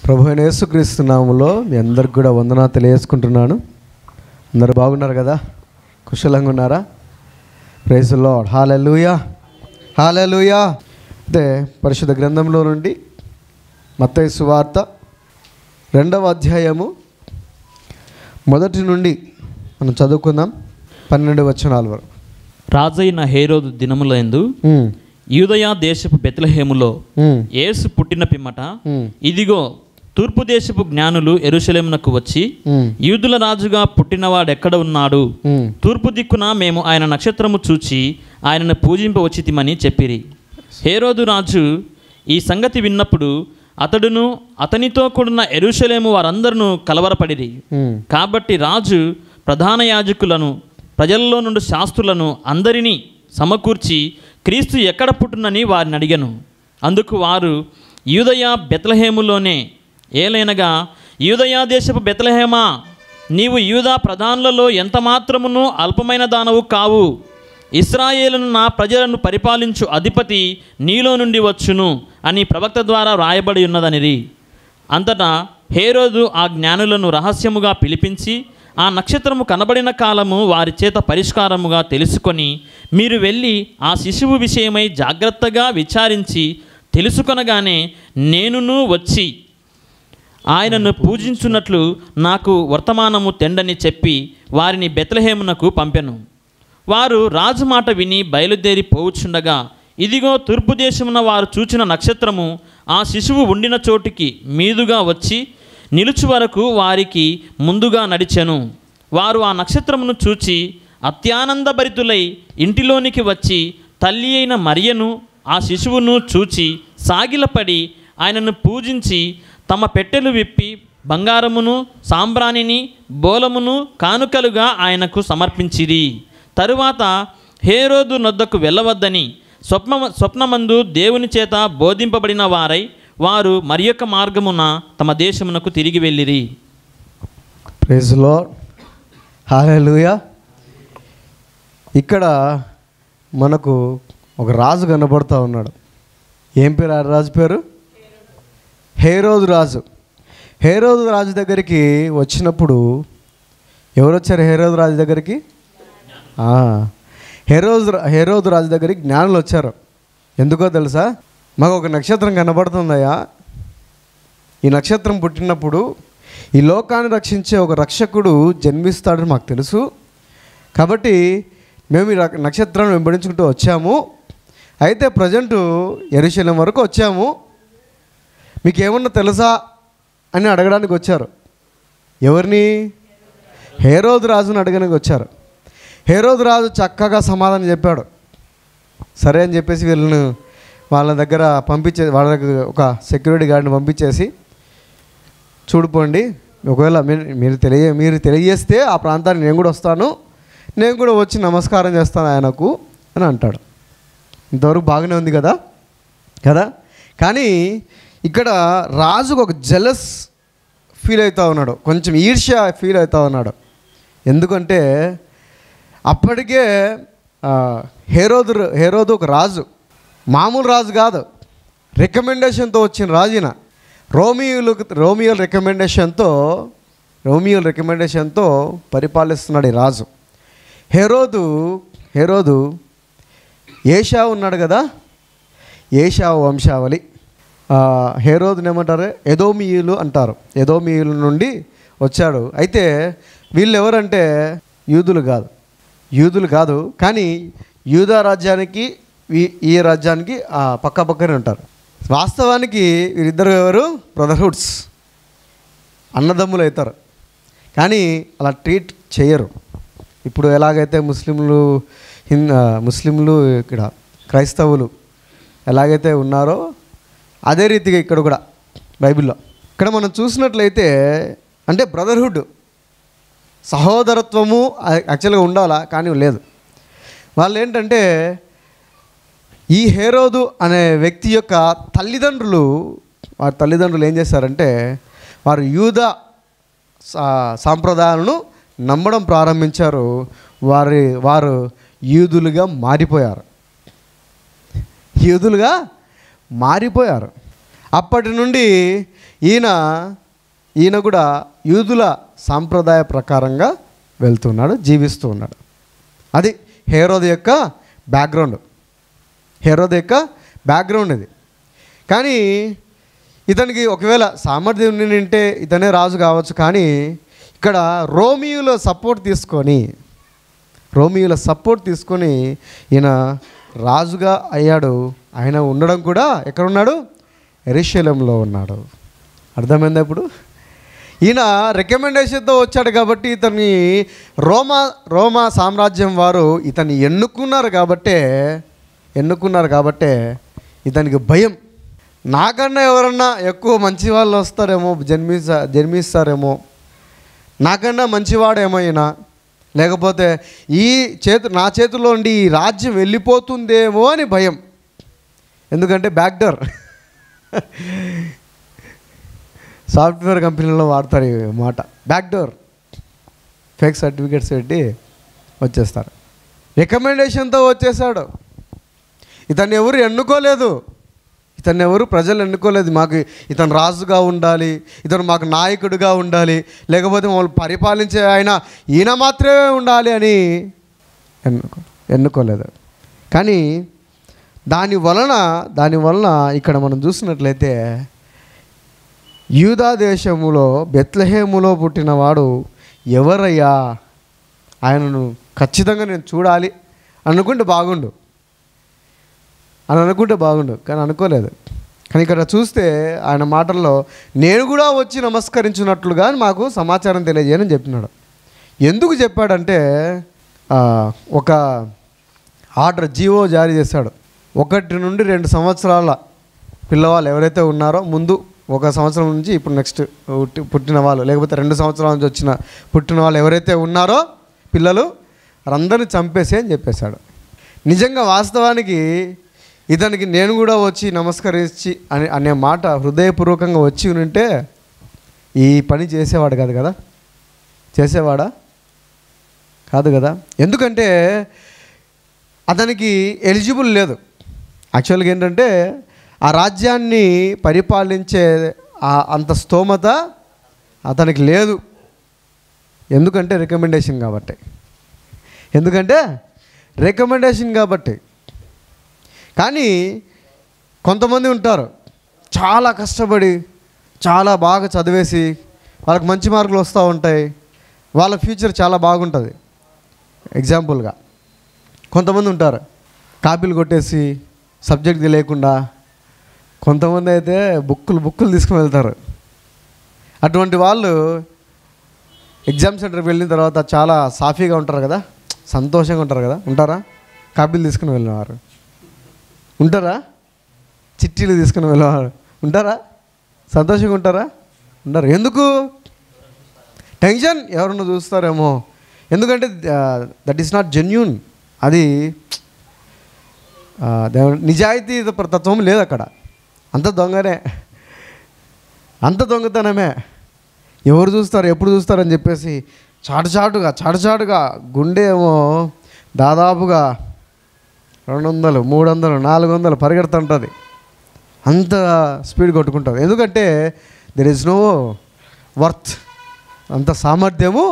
ప్రభువైన యేసుక్రీస్తు నామములో మీ అందరికి కూడా వందనాలు తెలియజేసుకుంటున్నాను. అందరూ బాగున్నారు కదా? కుశలంగా ఉన్నారా? Praise the lord. Hallelujah, hallelujah. అయితే పరిశుద్ధ గ్రంథంలో నుండి మత్తయి సువార్త 2వ అధ్యాయము 1 నుండి మనం చదువుకుందాం. 12 వచనాల వరకు. రాజైన హేరోదు దినములందు యూదయ దేశపు బెత్లెహేములో యేసు పుట్టిన పిమ్మట ఇదిగో తూర్పు దేశపు జ్ఞానులు యెరూషలేమునకు వచ్చి, యూదుల రాజుగా పుట్టినవాడెక్కడ ఉన్నాడు? తూర్పు దిక్కున మేము ఆయన నక్షత్రము చూచి ఆయనను పూజింపవచ్చితిమని చెప్పిరి. హేరోదు రాజు ఈ సంగతి విన్నప్పుడు అతడును అతనితో కూడిన యెరూషలేము వారందరూ కలవరపడిరి. కాబట్టి రాజు ప్రధాన యాజకులను, ప్రజల్లో నుండి శాస్త్రులను అందరినీ సమకూర్చి క్రీస్తు ఎక్కడ పుట్టునని వారిని అడిగను. అందుకు వారు, యూదయ బెత్లెహేములోనే. ఏలైనగా యూదయ దేశపు బెత్లెహేమా, నీవు యూదా ప్రధానులలో ఎంత మాత్రమును అల్పమైన దానవు కావు. ఇశ్రాయేలును నా ప్రజలను పరిపాలించు అధిపతి నీలో నుండి వచ్చును అని ప్రవక్త ద్వారా వ్రాయబడి ఉన్నదనిది. అంతటా హేరోదు ఆ జ్ఞానులను రహస్యముగా పిలిపించి ఆ నక్షత్రము కనబడిన కాలము వారి చేత పరిష్కారముగా తెలుసుకొని, మీరు వెళ్ళి ఆ శిశువు విషయమై జాగ్రత్తగా విచారించి తెలుసుకొనగానే నేనును వచ్చి ఆయనను పూజించున్నట్లు నాకు వర్తమానము తెండని చెప్పి వారిని బెత్లెహేమునకు పంపెను. వారు రాజు మాట విని బయలుదేరి పోవుచుండగా, ఇదిగో తూర్పు దేశమున వారు చూచిన నక్షత్రము ఆ శిశువు ఉండిన చోటికి మీదుగా వచ్చి నిలుచు వరకు వారికి ముందుగా నడిచెను. వారు ఆ నక్షత్రమును చూచి అత్యానందభరితులై ఇంటిలోనికి వచ్చి తల్లి అయిన మరియను ఆ శిశువును చూచి సాగిలపడి ఆయనను పూజించి తమ పెట్టెలు విప్పి బంగారమును, సాంబ్రాణిని, బోలమును కానుకలుగా ఆయనకు సమర్పించిరి. తరువాత హేరోదు నొద్దకు వెళ్ళవద్దని స్వప్నమందు దేవుని చేత బోధింపబడిన వారై వారు మరి యొక్క మార్గమున తమ దేశమునకు తిరిగి వెళ్ళిరి. Praise the lord. హల్లెలూయా. ఇక్కడ మనకు ఒక రాజు కనబడుతూ ఉన్నాడు. ఏం పేరు ఆ రాజు పేరు? హేరోదు రాజు. హేరోదు రాజు దగ్గరికి వచ్చినప్పుడు ఎవరు వచ్చారు? హేరోదు రాజు దగ్గరికి హేరోదు రాజు దగ్గరికి జ్ఞానులు వచ్చారు. ఎందుకో తెలుసా? మాకు ఒక నక్షత్రం కనబడుతుందయ్యా. ఈ నక్షత్రం పుట్టినప్పుడు ఈ లోకాన్ని రక్షించే ఒక రక్షకుడు జన్మిస్తాడని మాకు తెలుసు. కాబట్టి మేము ఈ నక్షత్రాన్ని వెంబడించుకుంటూ వచ్చాము. అయితే ప్రజెంటు యెరూషలేం వరకు వచ్చాము. మీకు ఏమన్నా తెలుసా అని అడగడానికి వచ్చారు. ఎవరిని? హేరోదు రాజుని అడగడానికి వచ్చారు. హేరోదు రాజు చక్కగా సమాధానం చెప్పాడు. సరే అని చెప్పేసి వీళ్ళను వాళ్ళ దగ్గర వాళ్ళ దగ్గర ఒక సెక్యూరిటీ గార్డ్ని పంపించేసి, చూడుకోండి, ఒకవేళ మీరు తెలియజేస్తే ఆ ప్రాంతానికి నేను కూడా వస్తాను, నేను కూడా వచ్చి నమస్కారం చేస్తాను ఆయనకు అని అంటాడు. ఇంతవరకు బాగానే ఉంది కదా కదా కానీ ఇక్కడ రాజుకు ఒక జెలస్ ఫీల్ అవుతూ ఉన్నాడు, కొంచెం ఈర్ష్య ఫీల్ అవుతూ ఉన్నాడు. ఎందుకంటే అప్పటికే హేరోదు ఒక రాజు, మామూలు రాజు కాదు, రికమెండేషన్తో వచ్చిన రాజున. రోమియోల రికమెండేషన్తో పరిపాలిస్తున్నాడు ఈ రాజు. హేరోదు ఏషావు ఉన్నాడు కదా, ఏషావు వంశావళి. హేరోదుని ఏమంటారు? ఎదోమీయులు అంటారు. ఎదోమీయుల నుండి వచ్చాడు. అయితే వీళ్ళు ఎవరంటే యూదులు కాదు, కానీ యూదా రాజ్యానికి ఈ రాజ్యానికి పక్కనే ఉంటారు. వాస్తవానికి వీరిద్దరు ఎవరు? బ్రదర్హుడ్స్, అన్నదమ్ములు అవుతారు. కానీ అలా ట్రీట్ చేయరు. ఇప్పుడు ఎలాగైతే ముస్లింలు ఇక్కడ క్రైస్తవులు ఎలాగైతే ఉన్నారో అదే రీతిగా ఇక్కడ కూడా బైబిల్లో ఇక్కడ మనం చూసినట్లయితే, అంటే బ్రదర్హుడ్, సహోదరత్వము యాక్చువల్గా ఉండాలా, కానీ లేదు. వాళ్ళు ఏంటంటే ఈ హేరోదు అనే వ్యక్తి యొక్క వారి తల్లిదండ్రులు ఏం చేశారంటే వారు యూదా సాంప్రదాయాలను నమ్మడం ప్రారంభించారు. వారు యూదులుగా మారిపోయారు. అప్పటి నుండి ఈయన కూడా యూదుల సాంప్రదాయ ప్రకారంగా వెళ్తున్నాడు, జీవిస్తూ ఉన్నాడు. అది హేరోదు యొక్క బ్యాక్గ్రౌండ్. హేరోదు యొక్క బ్యాక్గ్రౌండ్ ఇది. కానీ ఇతనికి ఒకవేళ సామర్థ్యం ఉంటే ఇతనే రాజు కావచ్చు. కానీ ఇక్కడ రోమియోల సపోర్ట్ తీసుకొని ఈయన రాజుగా అయ్యాడు. ఆయన ఉండడం కూడా ఎక్కడ ఉన్నాడు? యెరూషలేములో ఉన్నాడు. అర్థమైందా ఇప్పుడు? ఈయన రికమెండేషన్తో వచ్చాడు కాబట్టి ఇతన్ని రోమా సామ్రాజ్యం వారు ఇతన్ని ఎన్నుకున్నారు కాబట్టే ఇతనికి భయం. నాకన్నా ఎవరన్నా ఎక్కువ మంచి వాళ్ళు వస్తారేమో, జన్మిస్తారేమో, నాకన్నా మంచివాడేమో ఈయన, లేకపోతే నా చేతిలో ఉండి ఈ రాజ్యం వెళ్ళిపోతుందేమో అని భయం. ఎందుకంటే బ్యాక్డోర్ సాఫ్ట్వేర్ కంపెనీలో వాడతారు ఈ మాట, బ్యాక్డోర్. ఫేక్ సర్టిఫికేట్స్ పెట్టి వచ్చేస్తారు. రికమెండేషన్తో వచ్చేసాడు. ఇతన్ని ఎవరు ప్రజలు ఎన్నుకోలేదు. మాకు ఇతను రాజుగా ఉండాలి, ఇతను మాకు నాయకుడిగా ఉండాలి, లేకపోతే మమ్మల్ని పరిపాలించే ఈయన మాత్రమే ఉండాలి అని ఎన్నుకోలేదు. కానీ దాని వలన ఇక్కడ మనం చూసినట్లయితే యూదా దేశములో బెత్లెహేములో పుట్టినవాడు ఎవరయ్యా, ఆయనను ఖచ్చితంగా నేను చూడాలి అనుకుంటే బాగుండు కానీ అనుకోలేదు. కానీ ఇక్కడ చూస్తే ఆయన మాటల్లో నేను కూడా వచ్చి నమస్కరించినట్లుగా మాకు సమాచారం తెలియజేయని చెప్పినాడు. ఎందుకు చెప్పాడంటే ఒక ఆర్డర్ జీవో జారీ చేశాడు. 1 నుండి 2 సంవత్సరాల పిల్లవాళ్ళు ఎవరైతే ఉన్నారో, ముందు 1 సంవత్సరం నుంచి ఇప్పుడు నెక్స్ట్ పుట్టిన వాళ్ళు, లేకపోతే 2 సంవత్సరాల నుంచి పుట్టిన వాళ్ళు ఎవరైతే ఉన్నారో పిల్లలు అందరిని చంపేసి అని చెప్పేశాడు. నిజంగా వాస్తవానికి ఇతనికి నేను కూడా వచ్చి నమస్కరించి అనే మాట హృదయపూర్వకంగా వచ్చి ఉంటే ఈ పని చేసేవాడు కాదు కదా. చేసేవాడా? కాదు కదా. ఎందుకంటే అతనికి ఎలిజిబుల్ లేదు. యాక్చువల్గా ఏంటంటే ఆ రాజ్యాన్ని పరిపాలించే అంత స్తోమత అతనికి లేదు. ఎందుకంటే రికమెండేషన్ కాబట్టి. కానీ కొంతమంది ఉంటారు చాలా కష్టపడి చాలా బాగా చదివేసి వాళ్ళకి మంచి మార్కులు వస్తూ ఉంటాయి, వాళ్ళ ఫ్యూచర్ చాలా బాగుంటుంది. ఎగ్జాంపుల్గా కొంతమంది ఉంటారు కాపీలు కొట్టేసి సబ్జెక్ట్ తెలియకుండా, కొంతమంది అయితే బుక్కులు తీసుకుని వెళ్తారు. అటువంటి వాళ్ళు ఎగ్జామ్ సెంటర్కి వెళ్ళిన తర్వాత చాలా సాఫీగా ఉంటారు కదా, సంతోషంగా ఉంటారు కదా. ఉంటారా? కాపీలు తీసుకుని వెళ్ళినవారు ఉంటారా? చిట్టీలు తీసుకుని వెళ్ళేవారు ఉంటారా? సంతోషంగా ఉంటారా? ఉండరు. ఎందుకు? టెన్షన్, ఎవరన్నా చూస్తారేమో. ఎందుకంటే దట్ ఈస్ నాట్ జెన్యూన్. అది నిజాయితీ తత్వం లేదు అక్కడ. అంత దొంగతనమే. ఎవరు చూస్తారు, ఎప్పుడు చూస్తారని చెప్పేసి చాటుగా గుండె ఏమో దాదాపుగా 200, 300, 400 పరిగెడుతుంటుంది. అంత స్పీడ్ కొట్టుకుంటుంది. ఎందుకంటే దెర్ ఈజ్ నో వర్త్, అంత సామర్థ్యము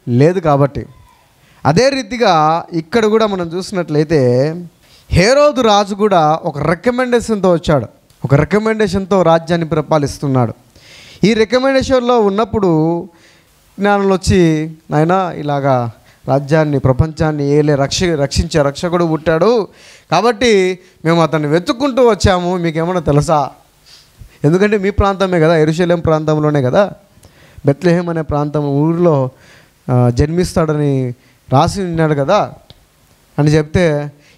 లేదు కాబట్టి. అదే రీతిగా ఇక్కడ కూడా మనం చూసినట్లయితే హేరోదు రాజు కూడా ఒక రికమెండేషన్తో వచ్చాడు. ఒక రికమెండేషన్తో రాజ్యాన్ని పరిపాలిస్తున్నాడు. ఈ రికమెండేషన్లో ఉన్నప్పుడు జ్ఞానులు వచ్చి, నాయనా ఇలాగా రాజ్యాన్ని ప్రపంచాన్ని రక్షించే రక్షకుడు పుట్టాడు కాబట్టి మేము అతన్ని వెతుక్కుంటూ వచ్చాము, మీకేమన్నా తెలుసా? ఎందుకంటే మీ ప్రాంతమే కదా, యెరూషలేం ప్రాంతంలోనే కదా, బెత్లెహేం అనే ప్రాంతం ఊరిలో జన్మిస్తాడని రాసి ఉన్నాడు కదా అని చెప్తే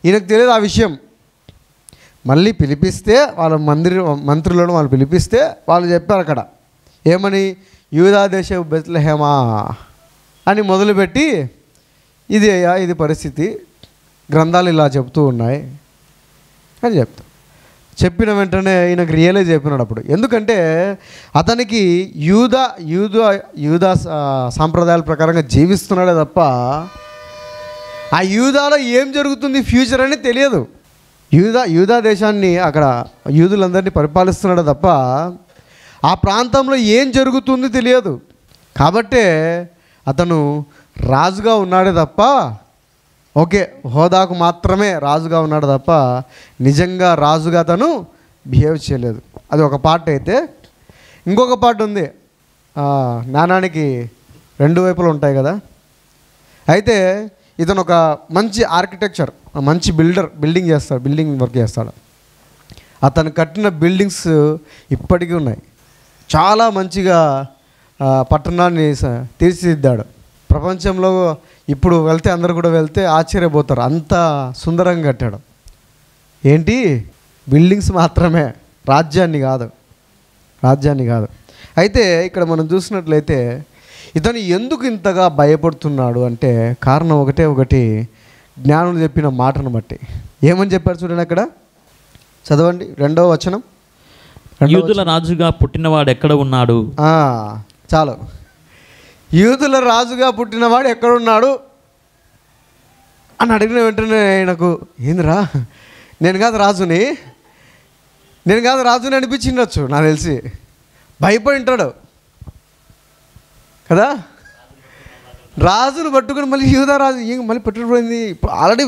ఈయనకు తెలియదు ఆ విషయం. మళ్ళీ పిలిపిస్తే వాళ్ళ మంత్రులను వాళ్ళు పిలిపిస్తే వాళ్ళు చెప్పారు అక్కడ ఏమని, యూదా దేశపు బెత్లెహేమా అని మొదలుపెట్టి, ఇది పరిస్థితి, గ్రంథాలు ఇలా చెప్తూ ఉన్నాయి అని చెప్పిన వెంటనే ఈయనకు రియలైజ్ అయిపోయినాడు అప్పుడు. ఎందుకంటే అతనికి యూదా సాంప్రదాయాల ప్రకారంగా జీవిస్తున్నాడే తప్ప ఆ యూదాలో ఏం జరుగుతుంది ఫ్యూచర్ అని తెలియదు. యూదా దేశాన్ని అక్కడ యూదులందరినీ పరిపాలిస్తున్నాడే తప్ప ఆ ప్రాంతంలో ఏం జరుగుతుంది తెలియదు. కాబట్టే అతను రాజుగా ఉన్నాడే తప్ప, ఓకే హోదాకు మాత్రమే రాజుగా ఉన్నాడు తప్ప నిజంగా రాజుగా అతను బిహేవ్ చేయలేదు. అది ఒక పార్ట్ అయితే, ఇంకొక పార్ట్ ఉంది. నాణానికి రెండు వైపులు ఉంటాయి కదా. అయితే ఇతను ఒక మంచి ఆర్కిటెక్చర్, మంచి బిల్డింగ్ చేస్తాడు, బిల్డింగ్ వర్క్ చేస్తాడు. అతను కట్టిన బిల్డింగ్స్ ఇప్పటికీ ఉన్నాయి. చాలా మంచిగా పట్టణాన్ని తీర్చిదిద్దాడు. ప్రపంచంలో ఇప్పుడు వెళ్తే అందరు కూడా వెళ్తే ఆశ్చర్యపోతారు, అంత సుందరంగా కట్టాడు. ఏంటి బిల్డింగ్స్ మాత్రమే, రాజ్యాన్ని కాదు. అయితే ఇక్కడ మనం చూసినట్లయితే ఇతను ఎందుకు ఇంతగా భయపడుతున్నాడు అంటే కారణం ఒకటి, జ్ఞానులు చెప్పిన మాటను బట్టి. ఏమని చెప్పారు చూడండి అక్కడ, చదవండి 2వ వచనం. యూదుల రాజుగా పుట్టినవాడు ఎక్కడ ఉన్నాడు? చాలు, యూదుల రాజుగా పుట్టినవాడు ఎక్కడున్నాడు అని అడిగిన వెంటనే నాకు ఏందిరా, నేను కాదు రాజుని అనిపించిండొచ్చు నాకు తెలిసి. భయపడి ఉంటాడు కదా, రాజును పట్టుకుని మళ్ళీ యూదా రాజు మళ్ళీ పట్టుకుపోయింది. ఇప్పుడు ఆల్రెడీ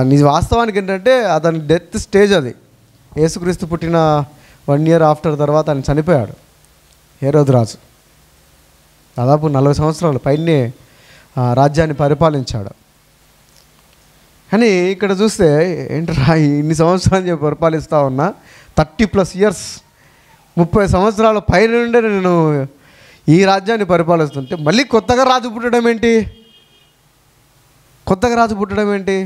నీ వాస్తవానికి ఏంటంటే అతని డెత్ స్టేజ్ అది. యేసుక్రీస్తు పుట్టిన 1 year ఆఫ్టర్ తర్వాత ఆయన చనిపోయాడు హేరోదు రాజు. దాదాపు 40 సంవత్సరాలు పైనే రాజ్యాన్ని పరిపాలించాడు. కానీ ఇక్కడ చూస్తే ఏంటరా ఇన్ని సంవత్సరాలు చెప్పి పరిపాలిస్తూ ఉన్నా, 30+ years 30 సంవత్సరాల పైన నుండే నేను ఈ రాజ్యాన్ని పరిపాలిస్తుంటే మళ్ళీ కొత్తగా రాజు పుట్టడం ఏంటి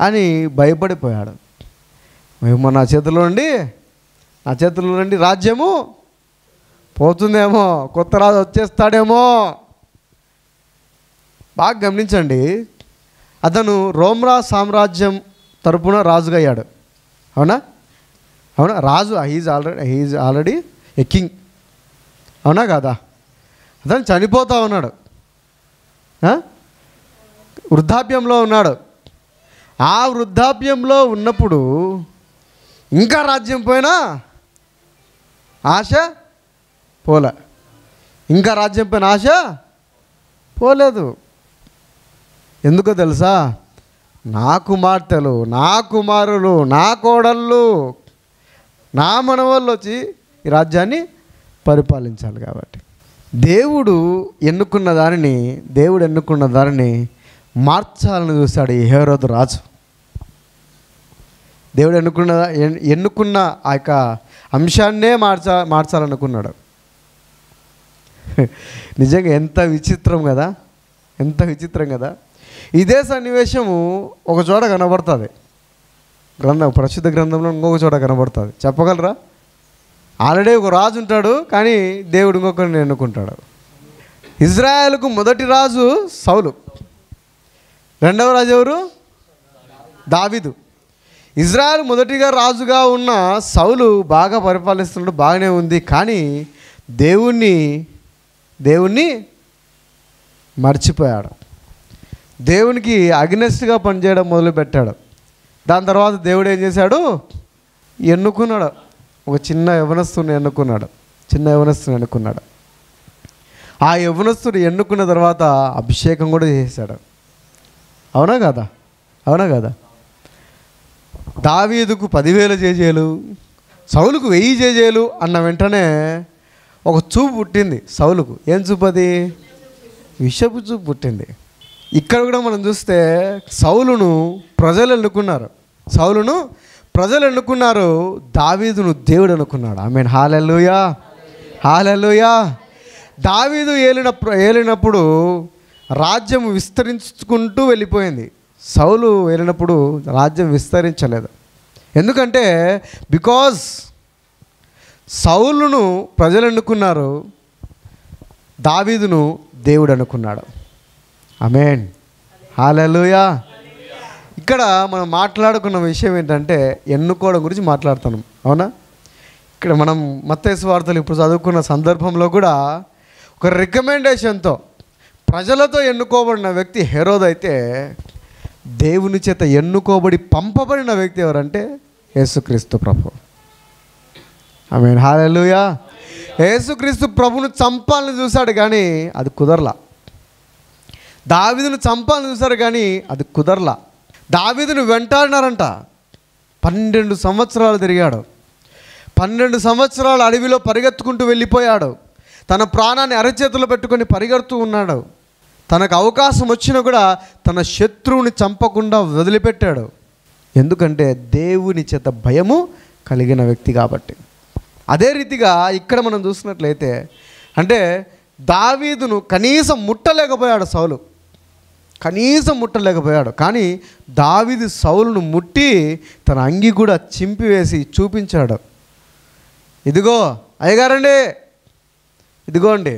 అని భయపడిపోయాడు. మేము నా చేతిలో నుండి రాజ్యము పోతుందేమో, కొత్త రాజు వచ్చేస్తాడేమో. బాగా గమనించండి, అతను రోమ్రా సామ్రాజ్యం తరపున రాజుగా అయ్యాడు. అవునా రాజు, హీఈస్ ఆల్రెడీ ఏ కింగ్. అవునా కాదా? అతను చనిపోతూ ఉన్నాడు, వృద్ధాప్యంలో ఉన్నాడు. ఆ వృద్ధాప్యంలో ఉన్నప్పుడు ఇంకా రాజ్యం పోయినా ఆశ పోలే, ఆశ పోలేదు. ఎందుకో తెలుసా? నా కుమార్తెలు, నా కుమారులు, నా కోడళ్ళు, నా మనవాళ్ళు వచ్చి ఈ రాజ్యాన్ని పరిపాలించాలి. కాబట్టి దేవుడు ఎన్నుకున్న దానిని మార్చాలని చూశాడు ఈ హేరోదు రాజు. దేవుడు ఎన్నుకున్న ఆ యొక్క అంశాన్నే మార్చాలనుకున్నాడు. నిజంగా ఎంత విచిత్రం కదా. ఇదే సన్నివేశము ఒక చోట కనబడుతుంది, పరిశుద్ధ గ్రంథంలో ఇంకొక చోట కనబడుతుంది. చెప్పగలరా? ఆల్రెడీ ఒక రాజు ఉంటాడు, కానీ దేవుడు ఇంకొకరిని ఎన్నుకుంటాడు. ఇజ్రాయేలుకు మొదటి రాజు సౌలు, రెండవ రాజు ఎవరు? దావీదు. ఇజ్రాయెల్ మొదటిగా రాజుగా ఉన్న సౌలు బాగా పరిపాలిస్తున్నాడు, బాగానే ఉంది. కానీ దేవుణ్ణి మర్చిపోయాడు. దేవునికి అగ్నెస్ట్గా పనిచేయడం మొదలుపెట్టాడు. దాని తర్వాత దేవుడు ఏం చేశాడు? ఎన్నుకున్నాడు, ఒక చిన్న యవనస్తుని ఎన్నుకున్నాడు. ఆ యవనస్తుడు ఎన్నుకున్న తర్వాత అభిషేకం కూడా చేశాడు. అవునా కదా? దావీదుకు 10,000 జేజేలు, సౌలుకు 1000 జేజేలు అన్న వెంటనే ఒక చూపు పుట్టింది సౌలుకు. ఏం చూపు అది? విషపు చూపు పుట్టింది. ఇక్కడ కూడా మనం చూస్తే సౌలును ప్రజలు ఎన్నుకున్నారు, దావీదును దేవుడు అనుకున్నాడు. ఆమేన్, హల్లెలూయా. దావీదు ఏలినప్పుడు రాజ్యం విస్తరించుకుంటూ వెళ్ళిపోయింది. సౌలు ఏలినప్పుడు రాజ్యం విస్తరించలేదు. ఎందుకంటే బికాజ్ సౌలును ప్రజలు ఎన్నుకున్నారు, దావీదును దేవుడు అనుకున్నాడు. ఆమేన్, హల్లెలూయా. ఇక్కడ మనం మాట్లాడుకున్న విషయం ఏంటంటే ఎన్నుకోవడం గురించి మాట్లాడుతున్నాం. అవునా? ఇక్కడ మనం మత్తయి సువార్తలు ఇప్పుడు చదువుకున్న సందర్భంలో కూడా ఒక రికమెండేషన్తో ప్రజలతో ఎన్నుకోబడిన వ్యక్తి హేరోదు అయితే, దేవుని చేత ఎన్నుకోబడి పంపబడిన వ్యక్తి ఎవరంటే యేసుక్రీస్తు ప్రభు. ఆమేన్, హల్లెలూయా. యేసుక్రీస్తు ప్రభువును చంపాలని చూశాడు కానీ అది కుదరలా. దావీదును చంపాలని చూశాడు కానీ అది కుదరలా. దావీదును వెంటాడినారంట. 12 సంవత్సరాలు తిరిగాడు. 12 సంవత్సరాలు అడవిలో పరిగెత్తుకుంటూ వెళ్ళిపోయాడు. తన ప్రాణాన్ని అరచేతులు పెట్టుకొని పరిగెడుతూ ఉన్నాడు. తనకు అవకాశం వచ్చినా కూడా తన శత్రువుని చంపకుండా వదిలిపెట్టాడు. ఎందుకంటే దేవుని చేత భయము కలిగిన వ్యక్తి కాబట్టి. అదే రీతిగా ఇక్కడ మనం చూసినట్లయితే అంటే దావీదును కనీసం ముట్టలేకపోయాడు సౌలు, కనీసం ముట్టలేకపోయాడు. కానీ దావీదు సౌలును ముట్టి తన అంగి కూడా చింపివేసి చూపించాడు. ఇదిగో అయ్యగారండి, ఇదిగోండి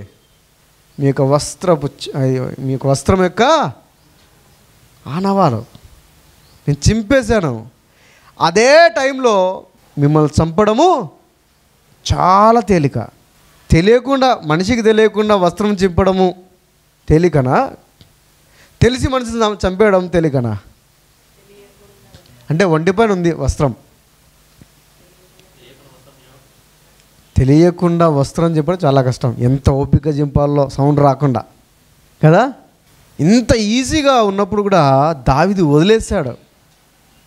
మీ యొక్క మీ యొక్క వస్త్రం యొక్క ఆనవాలు నేను చింపేశాను. అదే టైంలో మిమ్మల్ని చంపడము చాలా తేలిక. తెలియకుండా, మనిషికి తెలియకుండా వస్త్రం చింపడము తేలికనా? తెలిసి మనిషిని చంపేయడం తేలికనా? అంటే ఒంటిపైన ఉంది వస్త్రం, తెలియకుండా వస్త్రం చింపడం చాలా కష్టం. ఎంత ఓపిక చింపాలో సౌండ్ రాకుండా కదా. ఇంత ఈజీగా ఉన్నప్పుడు కూడా దావీదు వదిలేశాడు.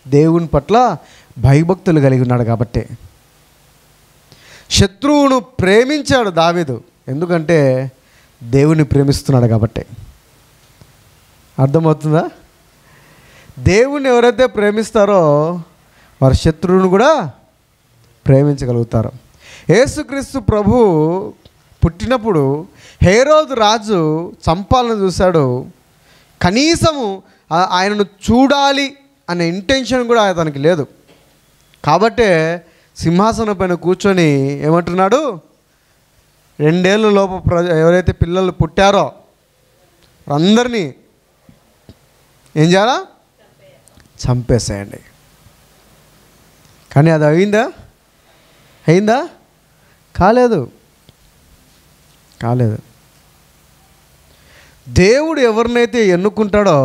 దేవుని పట్ల భయభక్తులు కలిగి ఉన్నాడు కాబట్టి. శత్రువును ప్రేమించాడు దావీదు, ఎందుకంటే దేవుని ప్రేమిస్తున్నాడు కాబట్టి. అర్థమవుతుందా? దేవుణ్ణి ఎవరైతే ప్రేమిస్తారో వారి శత్రువును కూడా ప్రేమించగలుగుతారు. యేసుక్రీస్తు ప్రభు పుట్టినప్పుడు హేరోదు రాజు చంపాలని చూశాడు. కనీసము ఆయనను చూడాలి అనే ఇంటెన్షన్ కూడా అతనికి లేదు. కాబట్టే సింహాసనం పైన కూర్చొని ఏమంటున్నాడు, 2 ఏళ్ళ లోపు ఎవరైతే పిల్లలు పుట్టారో అందరినీ ఏం చేయాలా? చంపేసేయండి. కానీ అది అయిందా? కాలేదు. దేవుడు ఎవరినైతే ఎన్నుకుంటాడో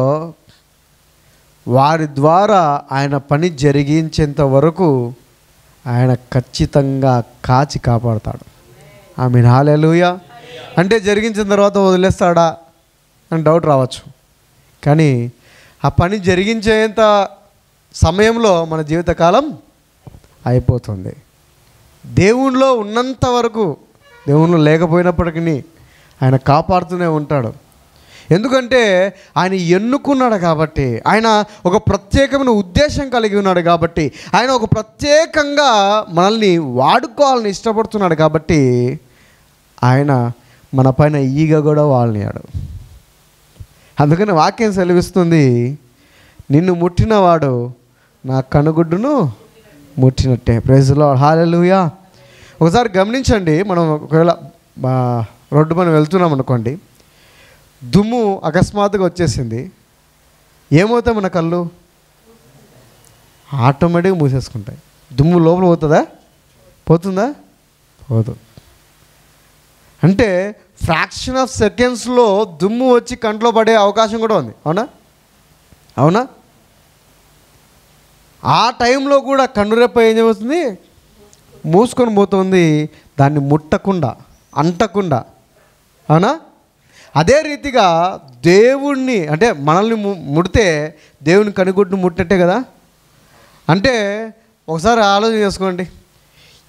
వారి ద్వారా ఆయన పని జరిగించేంత వరకు ఆయన ఖచ్చితంగా కాచి కాపాడుతాడు. ఆమేన్, హల్లెలూయా. అంటే జరిగించిన తర్వాత వదిలేస్తాడా అని డౌట్ రావచ్చు. కానీ ఆ పని జరిగించేంత సమయంలో మన జీవితకాలం అయిపోతుంది. దేవునిలో ఉన్నంత వరకు, దేవునిలో లేకపోయినప్పటికీ ఆయన కాపాడుతూనే ఉంటాడు. ఎందుకంటే ఆయన ఎన్నుకున్నాడు కాబట్టి, ఆయన ఒక ప్రత్యేకమైన ఉద్దేశం కలిగి ఉన్నాడు కాబట్టి, ఆయన ఒక ప్రత్యేకంగా మనల్ని వాడుకోవాలని ఇష్టపడుతున్నాడు కాబట్టి ఆయన మన పైన ఈగ కూడా వాలనియాడు. అందుకని వాక్యం సెలవిస్తుంది, నిన్ను ముట్టినవాడు నా కనుగుడ్డును ముట్టినట్టే. ప్రైజ్ ది లార్డ్, హల్లెలూయా. ఒకసారి గమనించండి, మనం ఒకవేళ రోడ్డు పైన వెళ్తున్నాం అనుకోండి, దుమ్ము అకస్మాత్తుగా వచ్చేసింది, ఏమవుతాయి మన కళ్ళు? ఆటోమేటిక్గా మూసేసుకుంటాయి. దుమ్ము లోపల పోతుందా? పోదు. అంటే ఫ్రాక్షన్ ఆఫ్ సెకండ్స్లో దుమ్ము వచ్చి కంట్లో పడే అవకాశం కూడా ఉంది. అవునా? ఆ టైంలో కూడా కన్నురెప్ప ఏం చేస్తుంది? మూసుకొని పోతుంది, దాన్ని ముట్టకుండా, అంటకుండా. అవునా? అదే రీతిగా దేవుణ్ణి, అంటే మనల్ని ముడితే దేవుని కనుగుడ్డును ముట్టట్టే కదా. అంటే ఒకసారి ఆలోచన చేసుకోండి,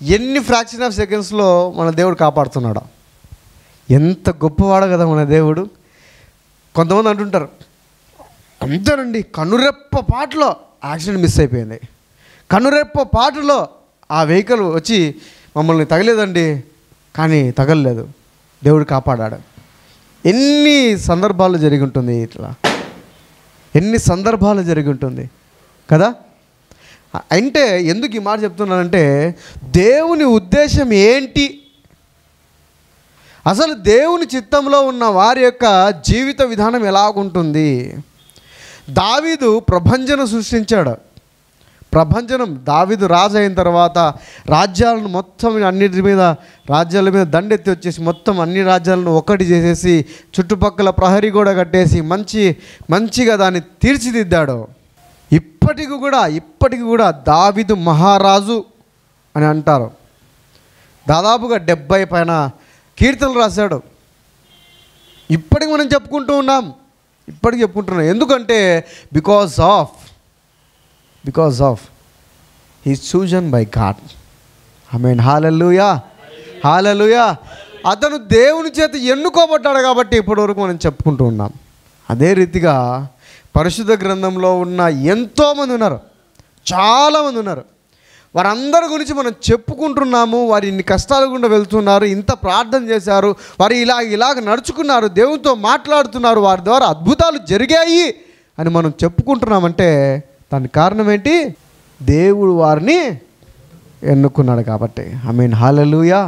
ఎన్ని ఫ్రాక్షన్ ఆఫ్ సెకండ్స్లో మన దేవుడు కాపాడుతున్నాడు. ఎంత గొప్పవాడు కదా మన దేవుడు. కొంతమంది అంటుంటారు, అంతేనండి, కనురెప్ప పాటలో యాక్సిడెంట్ మిస్ అయిపోయింది, కనురెప్ప పాటలో ఆ వెహికల్ వచ్చి మమ్మల్ని తగలేదండి, కానీ తగలలేదు, దేవుడు కాపాడాడు. ఎన్ని సందర్భాలు జరిగి ఉంటుంది, ఇట్లా ఎన్ని సందర్భాలు జరిగి ఉంటుంది కదా. అంటే ఎందుకు ఈ మాట చెప్తున్నానంటే, దేవుని ఉద్దేశం ఏంటి, అసలు దేవుని చిత్తంలో ఉన్న వారి యొక్క జీవిత విధానం ఎలాగుంటుంది. దావీదు ప్రభంజనం సృష్టించాడు. దావీదు రాజు అయిన తర్వాత రాజ్యాలను మొత్తం అన్నిటి మీద, రాజ్యాల మీద దండెత్తి వచ్చేసి మొత్తం అన్ని రాజ్యాలను ఒకటి చేసేసి చుట్టుపక్కల ప్రహరీ గోడ కట్టేసి మంచిగా దాన్ని తీర్చిదిద్దాడు. ఇప్పటికి కూడా దావీదు మహారాజు అని అంటారు. దాదాపుగా 70 పైన కీర్తనలు రాశాడు. ఇప్పటికి మనం చెప్పుకుంటూ ఉన్నాం, ఇప్పటికి చెప్పుకుంటున్నాం. ఎందుకంటే because of his chosen by God. ఆమేన్. హల్లెలూయా, హల్లెలూయా. అతను దేవుని చేత ఎన్నుకోబడ్డాడు కాబట్టి ఇప్పటివరకు మనం చెప్పుకుంటూ ఉన్నాం. అదే రీతిగా పరిశుద్ధ గ్రంథంలో ఉన్న ఎంతోమంది ఉన్నారు, చాలామంది ఉన్నారు. వారందరి గురించి మనం చెప్పుకుంటున్నాము. వారు ఇన్ని కష్టాల గుండా వెళ్తున్నారు, ఇంత ప్రార్థన చేశారు, వారు ఇలాగ నడుచుకున్నారు, దేవునితో మాట్లాడుతున్నారు, వారి ద్వారా అద్భుతాలు జరిగాయి అని మనం చెప్పుకుంటున్నామంటే దానికి కారణం ఏంటి? దేవుడు వారిని ఎన్నుకున్నాడు కాబట్టి. I mean hallelujah,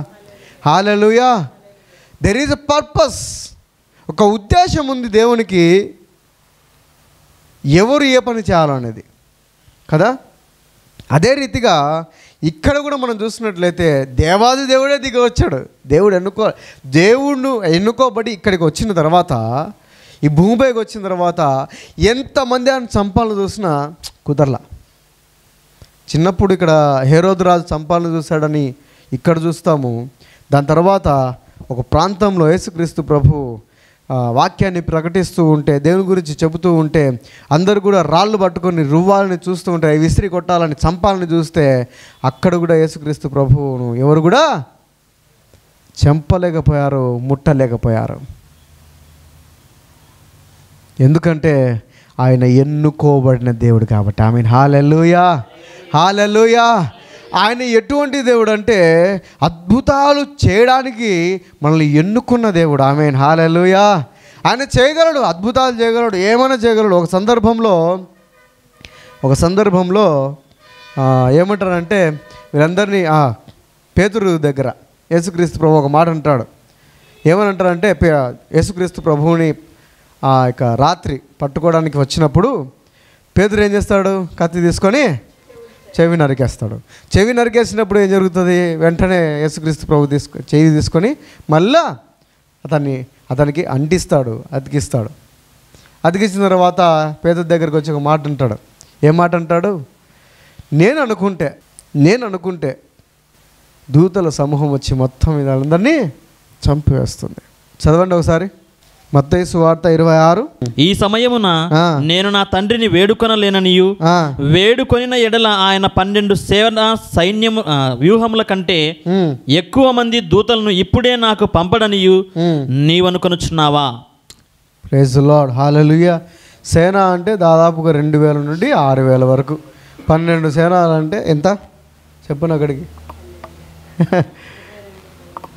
hallelujah. There is a purpose. ఒక ఉద్దేశం ఉంది దేవునికి, ఎవరు ఏ పని చేయాలనేది కదా. అదే రీతిగా ఇక్కడ కూడా మనం చూసినట్లయితే దేవాది దేవుడే దిగి వచ్చాడు. దేవుడు ఎన్నుకోబడి ఇక్కడికి వచ్చిన తర్వాత, ఈ భూమిపైకి వచ్చిన తర్వాత ఎంతమంది ఆయన చంపాలని చూసినా కుదరలా. చిన్నప్పుడు ఇక్కడ హేరోదు రాజు చంపాలని చూశాడని ఇక్కడ చూస్తాము. దాని తర్వాత ఒక ప్రాంతంలో యేసుక్రీస్తు ప్రభు వాక్యాన్ని ప్రకటిస్తూ ఉంటే, దేవుని గురించి చెబుతూ ఉంటే అందరూ కూడా రాళ్ళు పట్టుకొని రువ్వాలని చూస్తూ ఉంటే, విసిరి కొట్టాలని చంపాలని చూస్తే అక్కడ కూడా యేసుక్రీస్తు ప్రభువును ఎవరు కూడా చంపలేకపోయారు, ముట్టలేకపోయారు. ఎందుకంటే ఆయన ఎన్నుకోబడిన దేవుడు కాబట్టి. ఐ మీన్ హల్లెలూయా, హల్లెలూయా. ఆయన ఎటువంటి దేవుడు అంటే అద్భుతాలు చేయడానికి మనల్ని ఎన్నుకున్న దేవుడు. ఐ మీన్ హల్లెలూయా. ఆయన చేయగలడు, అద్భుతాలు చేయగలడు, ఏమైనా చేయగలడు. ఒక సందర్భంలో ఏమంటారంటే వీరందరినీ పేతురు దగ్గర యేసుక్రీస్తు ప్రభు ఒక మాట అంటాడు. ఏమని అంటారంటే యేసుక్రీస్తు ప్రభువుని ఇక రాత్రి పట్టుకోవడానికి వచ్చినప్పుడు పేతురు ఏం చేస్తాడు? కత్తి తీసుకొని చెవి నరికేస్తాడు. చెవి నరికేసినప్పుడు ఏం జరుగుతుంది? వెంటనే యేసుక్రీస్తు ప్రభు చెవి తీసుకొని మళ్ళా అతనికి అంటిస్తాడు, అతికిస్తాడు. అతికించిన తర్వాత పేతురు దగ్గరికి వచ్చి ఒక మాట అంటాడు. ఏం మాట అంటాడు? నేను అనుకుంటే దూతల సమూహం వచ్చి మొత్తం వీళ్ళందరినీ చంపివేస్తుంది. చదవండి ఒకసారి మత్తయి సువార్త 26. ఈ సమయమున నేను నా తండ్రిని వేడుకొనలేననియు, వేడుకొనిన ఎడల ఆయన 12 సేవన సైన్యము వ్యూహముల కంటే ఎక్కువ మంది దూతలను ఇప్పుడే నాకు పంపడనియు నీవనుకొనుచున్నావా? ప్రైజ్ ది లార్డ్, హల్లెలూయా. సేన అంటే దాదాపుగా 2000 నుండి 6000 వరకు. 12 సేనలు అంటే ఎంత చెప్పను అక్కడికి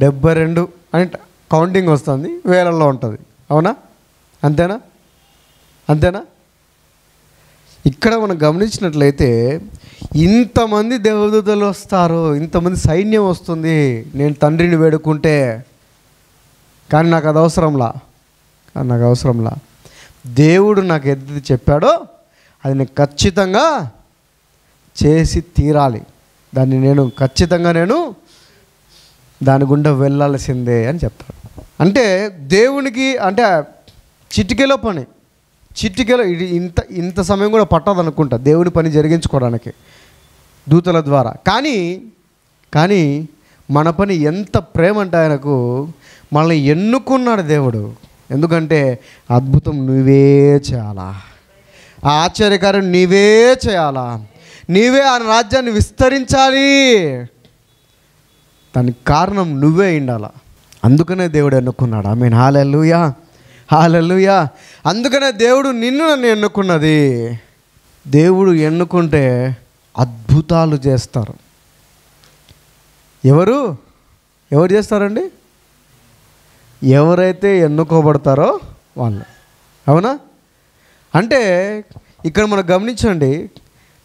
72 అంటే కౌంటింగ్ వస్తుంది, వేలల్లో ఉంటుంది. అవునా? అంతేనా? ఇక్కడ మనం గమనించినట్లయితే ఇంతమంది దేవదూతలు వస్తారు, ఇంతమంది సైన్యం వస్తుంది. నేను తండ్రిని వేడుకుంటే కానీ నాకు అవసరంలా దేవుడు నాకు ఏదైతే చెప్పాడో అది నేను ఖచ్చితంగా చేసి తీరాలి. దాన్ని ఖచ్చితంగా దాని గుండా వెళ్ళాల్సిందే అని చెప్తాడు. అంటే దేవునికి అంటే చిటికెలో ఇది ఇంత సమయం కూడా పట్టదు అనుకుంటా దేవుని పని జరిగించుకోవడానికి దూతల ద్వారా. కానీ మన పని ఎంత ప్రేమ అంటే ఆయనకు మనల్ని ఎన్నుకున్నాడు దేవుడు. ఎందుకంటే అద్భుతం నువ్వే చేయాలా, ఆ ఆశ్చర్యకార్యం నీవే చేయాలా, నీవే ఆ రాజ్యాన్ని విస్తరించాలి. దానికి కారణం నువ్వే ఉండాలా. అందుకనే దేవుడు ఎన్నుకున్నాడు. ఐ మీన్ హల్లెలూయా, హల్లెలూయా. అందుకనే దేవుడు నన్ను ఎన్నుకున్నది. దేవుడు ఎన్నుకుంటే అద్భుతాలు చేస్తారు. ఎవరు చేస్తారండి? ఎవరైతే ఎన్నుకోబడతారో వాళ్ళు. అవునా? అంటే ఇక్కడ మనం గమనించండి,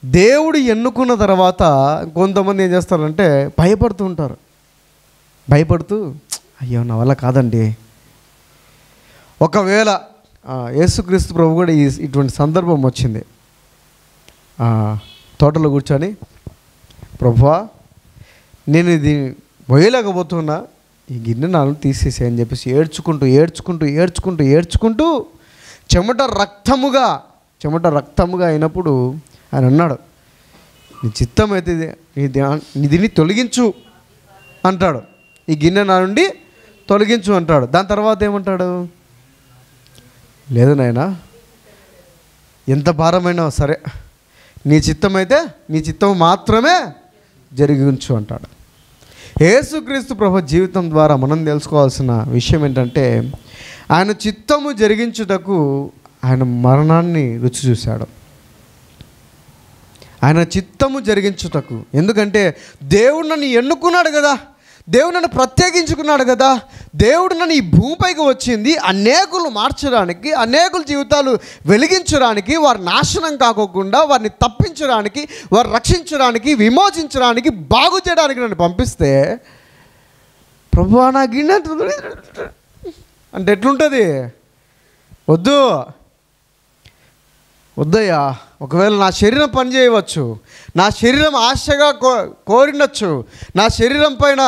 దేవుడు ఎన్నుకున్న తర్వాత కొంతమంది ఏం చేస్తారంటే భయపడుతూ అయ్యో నా వల్ల కాదండి. ఒకవేళ యేసుక్రీస్తు ప్రభు కూడా ఇటువంటి సందర్భం వచ్చింది. తోటలో కూర్చొని ప్రభువా నేను ఇది పోయలేకపోతున్నా, ఈ గిన్నె నాను తీసేసేయని చెప్పేసి ఏడ్చుకుంటూ చెమట రక్తముగా అయినప్పుడు ఆయన అన్నాడు, నీ చిత్తం అయితే దీన్ని తొలగించు అంటాడు, ఈ గిన్నె నా నుండి తొలగించు అంటాడు. దాని తర్వాత ఏమంటాడు? లేదు నాయనా, ఎంత భారమైనా సరే, నీ చిత్తమైతే నీ చిత్తం మాత్రమే జరిగించు అంటాడు. యేసుక్రీస్తు ప్రభు జీవితం ద్వారా మనం తెలుసుకోవాల్సిన విషయం ఏంటంటే, ఆయన చిత్తము జరిగించుటకు ఆయన మరణాన్ని రుచి చూశాడు. ఆయన చిత్తము జరిగించుటకు, ఎందుకంటే దేవుడు నన్ను ఎన్నుకున్నాడు కదా, దేవుడు నన్ను ప్రత్యేకించుకున్నాడు కదా, దేవుడు నన్ను ఈ భూమిపైకి వచ్చింది అనేకులు మార్చడానికి, అనేకుల జీవితాలు వెలిగించడానికి, వారి నాశనం కాకోకుండా వారిని తప్పించడానికి, వారు రక్షించడానికి, విమోచించడానికి, బాగు చేయడానికి నన్ను పంపిస్తే, ప్రభువా నా గిన్నె అంటే ఎట్లుంటుంది? వద్దయ్యా, ఒకవేళ నా శరీరం పని చేయవచ్చు, నా శరీరం ఆశగా కోరినచ్చు, నా శరీరం పైన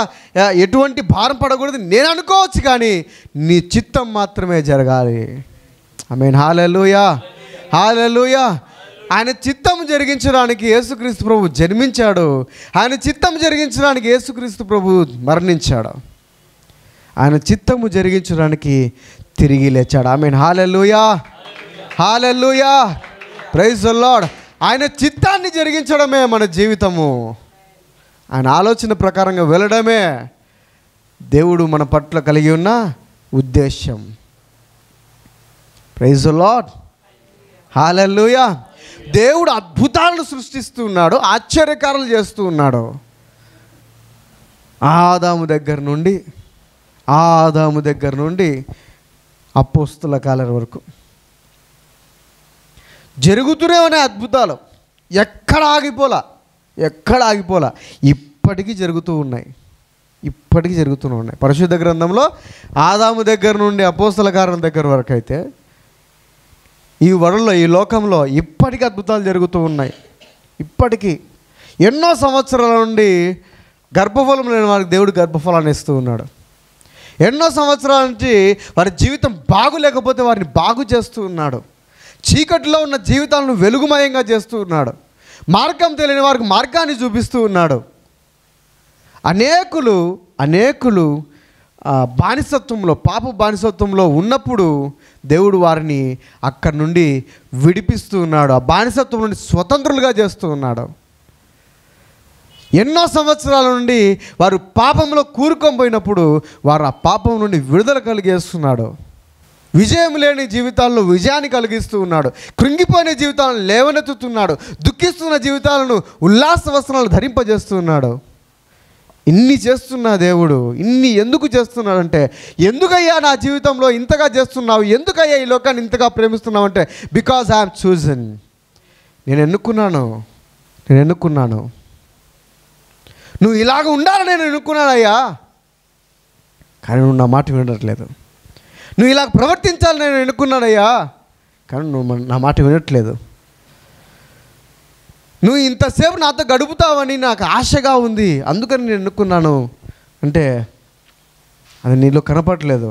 ఎటువంటి భారం పడకూడదు నేను అనుకోవచ్చు, కానీ నీ చిత్తం మాత్రమే జరగాలి. ఆమేన్. హల్లెలూయా, హల్లెలూయా. ఆయన చిత్తం జరిగించడానికి యేసుక్రీస్తు ప్రభు జన్మించాడు. ఆయన చిత్తం జరిగించడానికి యేసుక్రీస్తు ప్రభు మరణించాడు. ఆయన చిత్తము జరిగించడానికి తిరిగి లేచాడు. ఆమేన్. హల్లెలూయా, హల్లెలూయా. Praise the Lord. ఆయన చిత్తాన్ని జరిగించడమే మన జీవితము. ఆయన ఆలోచన ప్రకారంగా వెళ్ళడమే దేవుడు మన పట్ల కలిగి ఉన్న ఉద్దేశం. ప్రైజ్ ది లార్డ్, హల్లెలూయా. దేవుడు అద్భుతాలను సృష్టిస్తూ ఉన్నాడు, ఆశ్చర్యకారాలు చేస్తూ ఉన్నాడు. ఆదాము దగ్గర నుండి అపోస్తుల కాలం వరకు జరుగుతూనే ఉన్నాయి అద్భుతాలు. ఎక్కడ ఆగిపోలా. ఇప్పటికీ జరుగుతూ ఉన్నాయి. పరిశుద్ధ గ్రంథంలో ఆదాము దగ్గర నుండి అపోస్తల కార్యం దగ్గర వరకు అయితే ఈ వరల్డ్లో, ఈ లోకంలో ఇప్పటికీ అద్భుతాలు జరుగుతూ ఉన్నాయి. ఇప్పటికీ ఎన్నో సంవత్సరాల నుండి గర్భఫలం లేని వారికి దేవుడు గర్భఫలాన్ని ఇస్తూ ఉన్నాడు. ఎన్నో సంవత్సరాల నుంచి వారి జీవితం బాగులేకపోతే వారిని బాగు చేస్తూ ఉన్నాడు. చీకటిలో ఉన్న జీవితాలను వెలుగుమయంగా చేస్తూ ఉన్నాడు. మార్గం తెలియని వారికి మార్గాన్ని చూపిస్తూ ఉన్నాడు. అనేకులు బానిసత్వంలో, పాప బానిసత్వంలో ఉన్నప్పుడు దేవుడు వారిని అక్కడి నుండి విడిపిస్తూ ఉన్నాడు. ఆ బానిసత్వం నుండి స్వతంత్రులుగా చేస్తూ ఉన్నాడు. ఎన్నో సంవత్సరాల నుండి వారు పాపంలో కూరుకొని పోయినప్పుడు వారు ఆ పాపం నుండి విడుదల కలిగేస్తున్నాడు. విజయం లేని జీవితాలను విజయాన్ని కలిగిస్తూ ఉన్నాడు. కృంగిపోయిన జీవితాలను లేవనెత్తుతున్నాడు. దుఃఖిస్తున్న జీవితాలను ఉల్లాస వస్త్రాలు ధరింపజేస్తున్నాడు. ఇన్ని చేస్తున్న దేవుడు ఇన్ని ఎందుకు చేస్తున్నాడంటే, ఎందుకయ్యా నా జీవితంలో ఇంతగా చేస్తున్నావు, ఎందుకయ్యా ఈ లోకాన్ని ఇంతగా ప్రేమిస్తున్నావు అంటే, బికాజ్ ఐఎమ్ చూజన్. నేను ఎన్నుకున్నాను. నువ్వు ఇలాగ ఉండాలని నేను ఎన్నుకున్నానయ్యా, కానీ నువ్వు నా మాట వినట్లేదు. నువ్వు ఇలాగ ప్రవర్తించాలని నేను ఎన్నుకున్నానయ్యా, కానీ నువ్వు నా మాట వినట్లేదు. నువ్వు ఇంతసేపు నాతో గడుపుతావని నాకు ఆశగా ఉంది, అందుకని నేను ఎన్నుకున్నాను అంటే అది నీలో కనపడలేదు.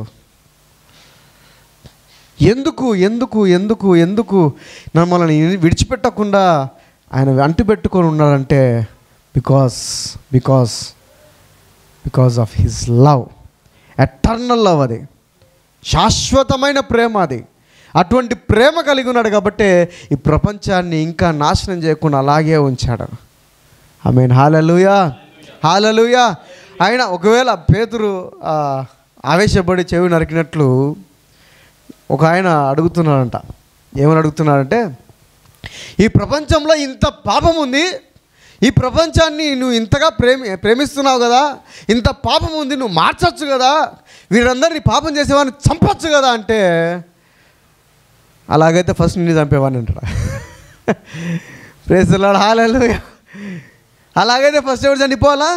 ఎందుకు మనల్ని విడిచిపెట్టకుండా ఆయన అంటిపెట్టుకొని ఉన్నాడంటే because of his love. Eternal love, అది శాశ్వతమైన ప్రేమ. అది అటువంటి ప్రేమ కలిగి ఉన్నాడు కాబట్టి ఈ ప్రపంచాన్ని ఇంకా నాశనం చేయకుండా అలాగే ఉంచాడు. ఆమేన్. హల్లెలూయా, హల్లెలూయా. ఆయన ఒకవేళ పేతురు ఆవేశపడి చెవి నరికినట్లు ఒక ఆయన అడుగుతున్నాడంట. ఏమని అడుగుతున్నాడంటే, ఈ ప్రపంచంలో ఇంత పాపం ఉంది, ఈ ప్రపంచాన్ని నువ్వు ఇంతగా ప్రేమిస్తున్నావు కదా, ఇంత పాపం ఉంది, నువ్వు మార్చచ్చు కదా, వీరందరినీ పాపం చేసేవాడిని చంపచ్చు కదా అంటే, అలాగైతే ఫస్ట్ నిన్ను చంపేవాడిని అంటారా? ప్రైజ్ ది లార్డ్, హల్లెలూయా. అలాగైతే ఫస్ట్ ఎవరు చనిపోవాలా?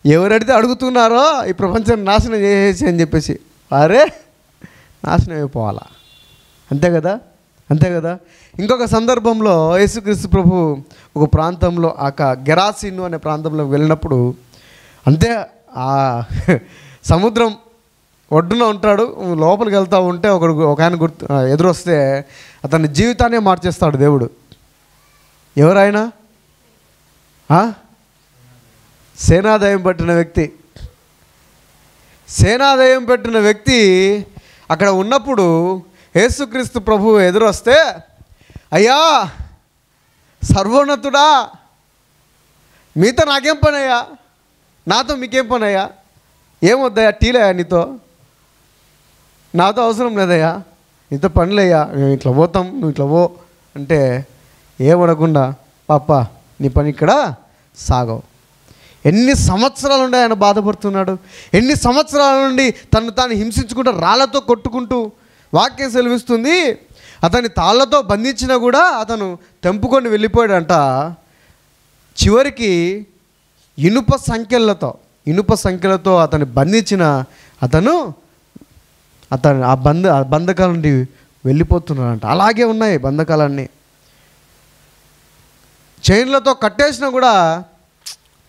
ఎవరైతే అడుగుతున్నారో ఈ ప్రపంచాన్ని నాశనం చేసేసి అని చెప్పేసి వారే నాశనం అయిపోవాలా. అంతే కదా. ఇంకొక సందర్భంలో యేసుక్రీస్తు ప్రభు ఒక ప్రాంతంలో గెరాసీను అనే ప్రాంతంలోకి వెళ్ళినప్పుడు, అంతే ఆ సముద్రం ఒడ్డున ఉంటాడు, లోపలికి వెళ్తూ ఉంటే ఒక ఆయన ఎదురొస్తే అతని జీవితాన్ని మార్చేస్తాడు దేవుడు. ఎవరైనా సేనాదయం పట్టిన వ్యక్తి అక్కడ ఉన్నప్పుడు యేసుక్రీస్తు ప్రభువు ఎదురొస్తే, అయ్యా సర్వోన్నతుడా, మీతో నాకేం పని అయ్యా, నాతో మీకేం పని అయ్యా, ఏమొద్దయ్యా, టీలయ్యా నీతో, నాతో అవసరం లేదయ్యా, నీతో పనులయ్యా, మేము ఇట్లా పోతాం, నువ్వు ఇట్లా పో అంటే ఏమనకుండా పాప నీ పని ఇక్కడ సాగవు. ఎన్ని సంవత్సరాల నుండి ఆయన బాధపడుతున్నాడు, ఎన్ని సంవత్సరాల నుండి తను తాను హింసించుకుంటూ రాళ్లతో కొట్టుకుంటూ, వాక్యం సెలవిస్తుంది అతని తాళ్లతో బంధించినా కూడా అతను తెంపుకొని వెళ్ళిపోయాడంట. చివరికి ఇనుప సంఖ్యలతో అతన్ని బంధించిన అతను ఆ బంధకాల నుండి వెళ్ళిపోతున్నాడంట. అలాగే ఉన్నాయి బంధకాలన్నీ. చైన్లతో కట్టేసినా కూడా